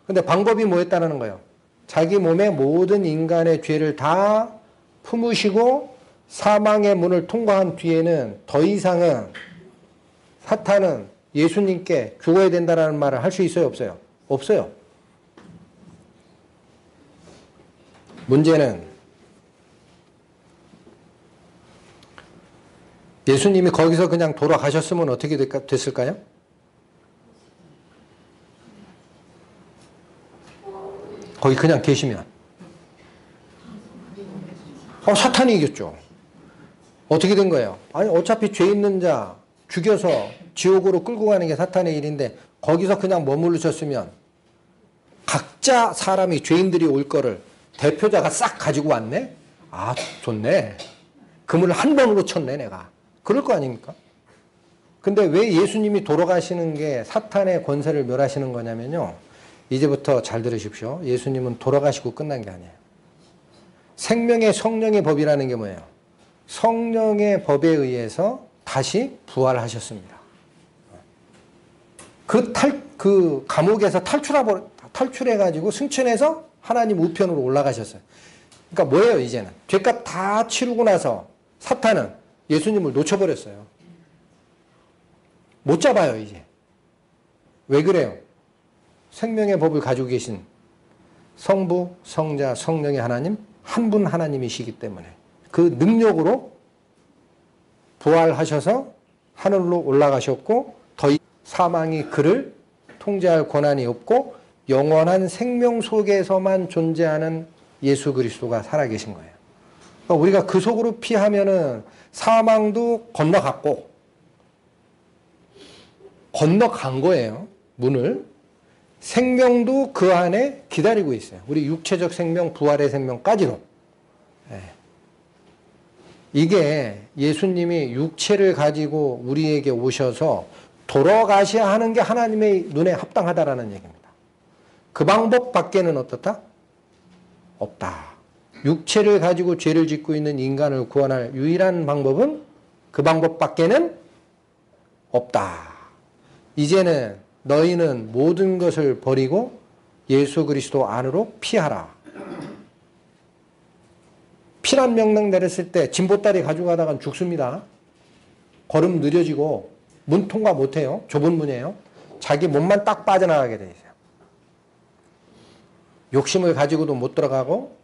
근데 방법이 뭐였다는 거예요? 자기 몸에 모든 인간의 죄를 다 품으시고 사망의 문을 통과한 뒤에는 더 이상은 사탄은 예수님께 죽어야 된다는 말을 할 수 있어요? 없어요? 없어요. 문제는 예수님이 거기서 그냥 돌아가셨으면 어떻게 됐을까요? 거기 그냥 계시면 사탄이 이겼죠. 어떻게 된 거예요? 아니 어차피 죄 있는 자 죽여서 지옥으로 끌고 가는 게 사탄의 일인데 거기서 그냥 머무르셨으면 각자 사람이 죄인들이 올 거를 대표자가 싹 가지고 왔네? 아 좋네. 그물을 한 번으로 쳤네 내가. 그럴 거 아닙니까? 근데 왜 예수님이 돌아가시는 게 사탄의 권세를 멸하시는 거냐면요. 이제부터 잘 들으십시오. 예수님은 돌아가시고 끝난 게 아니에요. 생명의 성령의 법이라는 게 뭐예요? 성령의 법에 의해서 다시 부활하셨습니다. 그 감옥에서 탈출해가지고 승천해서 하나님 우편으로 올라가셨어요. 그러니까 뭐예요, 이제는? 죄값 다 치르고 나서 사탄은 예수님을 놓쳐버렸어요. 못 잡아요, 이제. 왜 그래요? 생명의 법을 가지고 계신 성부, 성자, 성령의 하나님, 한 분 하나님이시기 때문에 그 능력으로 부활하셔서 하늘로 올라가셨고 더 이상 사망이 그를 통제할 권한이 없고 영원한 생명 속에서만 존재하는 예수 그리스도가 살아계신 거예요. 그러니까 우리가 그 속으로 피하면은 사망도 건너갔고 건너간 거예요. 문을. 생명도 그 안에 기다리고 있어요. 우리 육체적 생명, 부활의 생명까지도. 이게 예수님이 육체를 가지고 우리에게 오셔서 돌아가셔야 하는 게 하나님의 눈에 합당하다라는 얘기입니다. 그 방법 밖에는 어떻다? 없다. 육체를 가지고 죄를 짓고 있는 인간을 구원할 유일한 방법은 그 방법 밖에는 없다. 이제는 너희는 모든 것을 버리고 예수 그리스도 안으로 피하라. 피란 명령 내렸을 때 진보다리 가지고 가다간 죽습니다. 걸음 느려지고 문 통과 못해요. 좁은 문이에요. 자기 몸만 딱 빠져나가게 돼 있어요. 욕심을 가지고도 못 들어가고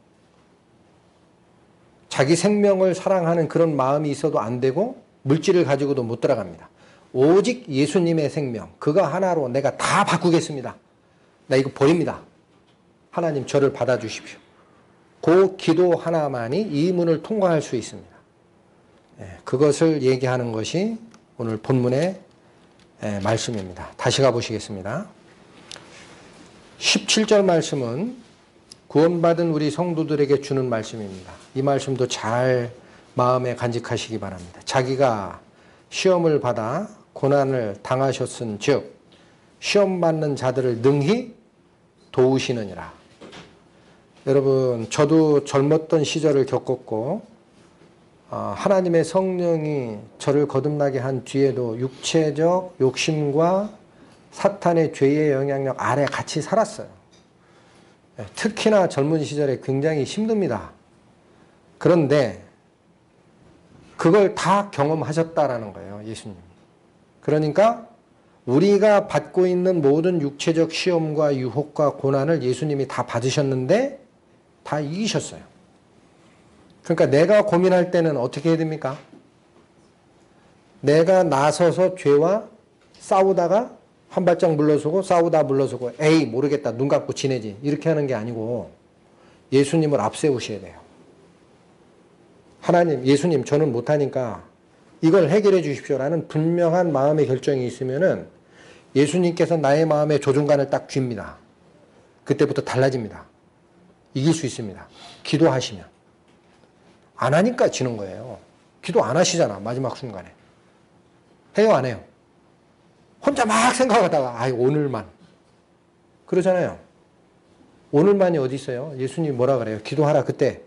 자기 생명을 사랑하는 그런 마음이 있어도 안 되고 물질을 가지고도 못 들어갑니다. 오직 예수님의 생명, 그거 하나로 내가 다 바꾸겠습니다. 나 이거 버립니다. 하나님 저를 받아주십시오. 그 기도 하나만이 이 문을 통과할 수 있습니다. 그것을 얘기하는 것이 오늘 본문의 말씀입니다. 다시 가보시겠습니다. 17절 말씀은 구원받은 우리 성도들에게 주는 말씀입니다. 이 말씀도 잘 마음에 간직하시기 바랍니다. 자기가 시험을 받아 고난을 당하셨은 즉 시험 받는 자들을 능히 도우시느니라. 여러분, 저도 젊었던 시절을 겪었고 하나님의 성령이 저를 거듭나게 한 뒤에도 육체적 욕심과 사탄의 죄의 영향력 아래 같이 살았어요. 특히나 젊은 시절에 굉장히 힘듭니다. 그런데 그걸 다 경험하셨다라는 거예요, 예수님이. 그러니까 우리가 받고 있는 모든 육체적 시험과 유혹과 고난을 예수님이 다 받으셨는데 다 이기셨어요. 그러니까 내가 고민할 때는 어떻게 해야 됩니까? 내가 나서서 죄와 싸우다가 한 발짝 물러서고 싸우다 물러서고 에이 모르겠다 눈 감고 지내지 이렇게 하는 게 아니고 예수님을 앞세우셔야 돼요. 하나님, 예수님 저는 못하니까 이걸 해결해 주십시오라는 분명한 마음의 결정이 있으면은 예수님께서 나의 마음에 조종관을 딱 쥡니다. 그때부터 달라집니다. 이길 수 있습니다. 기도하시면. 안 하니까 지는 거예요. 기도 안 하시잖아, 마지막 순간에. 해요, 안 해요? 혼자 막 생각하다가, 아이, 오늘만. 그러잖아요. 오늘만이 어디 있어요? 예수님이 뭐라 그래요? 기도하라, 그때.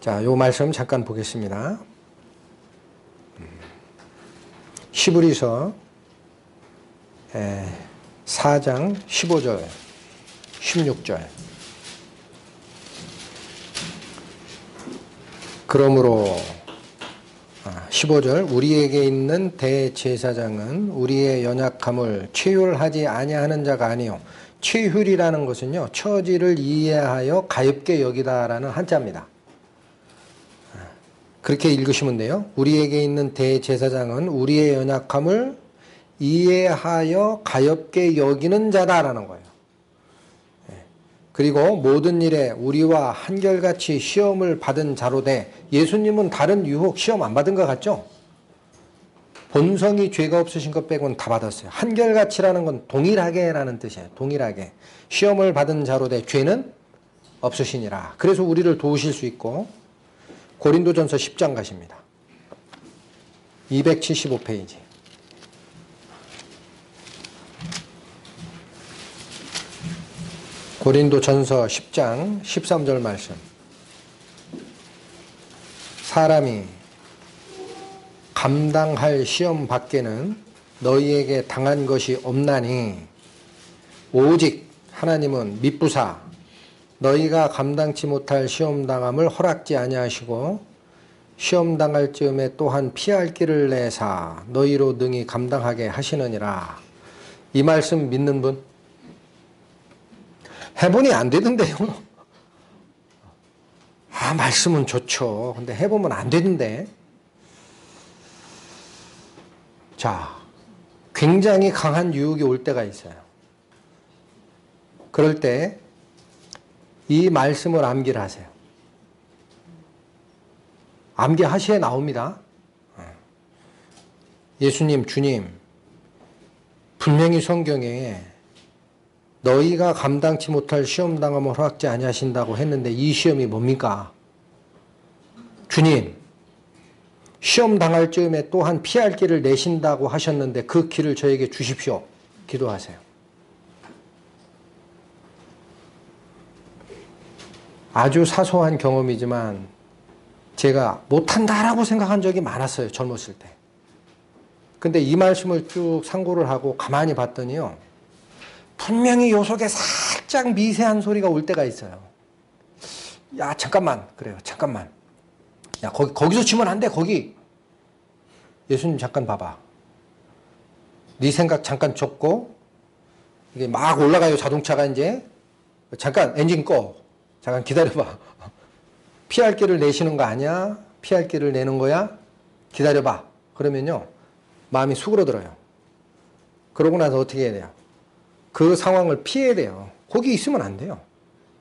자, 요 말씀 잠깐 보겠습니다. 히브리서 4장 15절, 16절. 그러므로 15절 우리에게 있는 대제사장은 우리의 연약함을 체휼하지 아니하는 자가 아니요. 체휼이라는 것은요, 처지를 이해하여 가엾게 여기다라는 한자입니다. 그렇게 읽으시면 돼요. 우리에게 있는 대제사장은 우리의 연약함을 이해하여 가엾게 여기는 자다라는 거예요. 그리고 모든 일에 우리와 한결같이 시험을 받은 자로 돼. 예수님은 다른 유혹 시험 안 받은 것 같죠? 본성이 죄가 없으신 것 빼고는 다 받았어요. 한결같이라는 건 동일하게라는 뜻이에요. 동일하게. 시험을 받은 자로 돼 죄는 없으시니라. 그래서 우리를 도우실 수 있고. 고린도전서 10장 가십니다. 275페이지. 고린도전서 10장 13절 말씀. 사람이 감당할 시험 밖에는 너희에게 당한 것이 없나니 오직 하나님은 미쁘사 너희가 감당치 못할 시험당함을 허락지 아니하시고 시험당할 즈음에 또한 피할 길을 내사 너희로 능히 감당하게 하시느니라. 이 말씀 믿는 분? 해보니 안 되던데요. 말씀은 좋죠. 근데 해보면 안 되던데. 자, 굉장히 강한 유혹이 올 때가 있어요. 그럴 때 이 말씀을 암기를 하세요. 암기하시에 나옵니다. 예수님, 주님, 분명히 성경에 너희가 감당치 못할 시험당함을 허락지 아니하신다고 했는데 이 시험이 뭡니까? 주님, 시험 당할 즈음에 또한 피할 길을 내신다고 하셨는데 그 길을 저에게 주십시오. 기도하세요. 아주 사소한 경험이지만 제가 못한다라고 생각한 적이 많았어요. 젊었을 때. 근데 이 말씀을 쭉 상고를 하고 가만히 봤더니요. 분명히 요 속에 살짝 미세한 소리가 올 때가 있어요. 야, 잠깐만. 그래요. 잠깐만. 야, 거기서 치면 안 돼. 거기. 예수님 잠깐 봐봐. 네 생각 잠깐 접고 이게 막 올라가요. 자동차가 이제. 잠깐 엔진 꺼. 잠깐 기다려봐. 피할 길을 내시는 거 아니야? 피할 길을 내는 거야? 기다려봐. 그러면요, 마음이 수그러들어요. 그러고 나서 어떻게 해야 돼요? 그 상황을 피해야 돼요. 거기 있으면 안 돼요.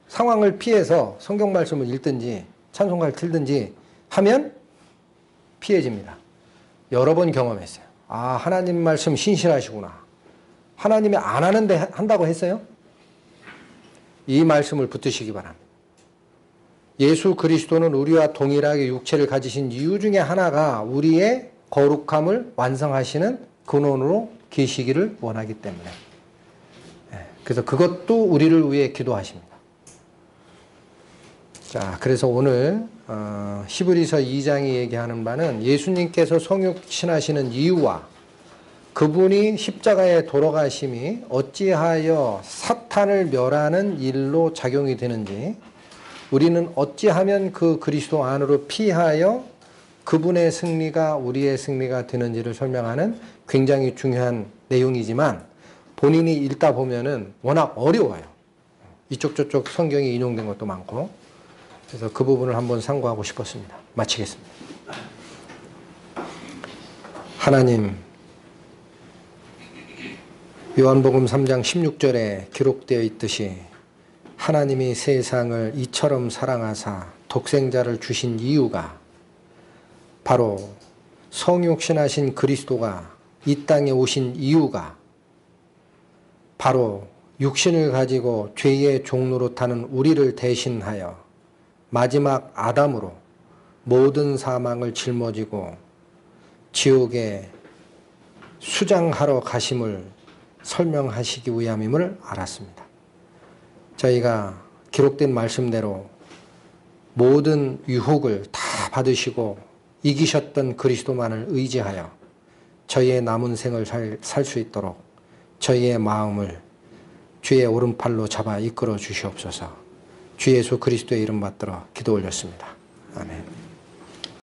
상황을 피해서 성경 말씀을 읽든지 찬송가를 틀든지 하면 피해집니다. 여러 번 경험했어요. 아, 하나님 말씀 신실하시구나. 하나님이 안 하는데 한다고 했어요? 이 말씀을 붙드시기 바랍니다. 예수 그리스도는 우리와 동일하게 육체를 가지신 이유 중에 하나가 우리의 거룩함을 완성하시는 근원으로 계시기를 원하기 때문에. 그래서 그것도 우리를 위해 기도하십니다. 자, 그래서 오늘 히브리서 2장이 얘기하는 바는 예수님께서 성육신하시는 이유와 그분이 십자가에 돌아가심이 어찌하여 사탄을 멸하는 일로 작용이 되는지, 우리는 어찌하면 그 그리스도 안으로 피하여 그분의 승리가 우리의 승리가 되는지를 설명하는 굉장히 중요한 내용이지만, 본인이 읽다 보면은 워낙 어려워요. 이쪽 저쪽 성경이 인용된 것도 많고. 그래서 그 부분을 한번 상고하고 싶었습니다. 마치겠습니다. 하나님, 요한복음 3장 16절에 기록되어 있듯이 하나님이 세상을 이처럼 사랑하사 독생자를 주신 이유가 바로 성육신하신 그리스도가 이 땅에 오신 이유가 바로 육신을 가지고 죄의 종로로 타는 우리를 대신하여 마지막 아담으로 모든 사망을 짊어지고 지옥에 수장하러 가심을 설명하시기 위함임을 알았습니다. 저희가 기록된 말씀대로 모든 유혹을 다 받으시고 이기셨던 그리스도만을 의지하여 저희의 남은 생을 살 수 있도록 저희의 마음을 주의 오른팔로 잡아 이끌어 주시옵소서. 주 예수 그리스도의 이름 받들어 기도 올렸습니다.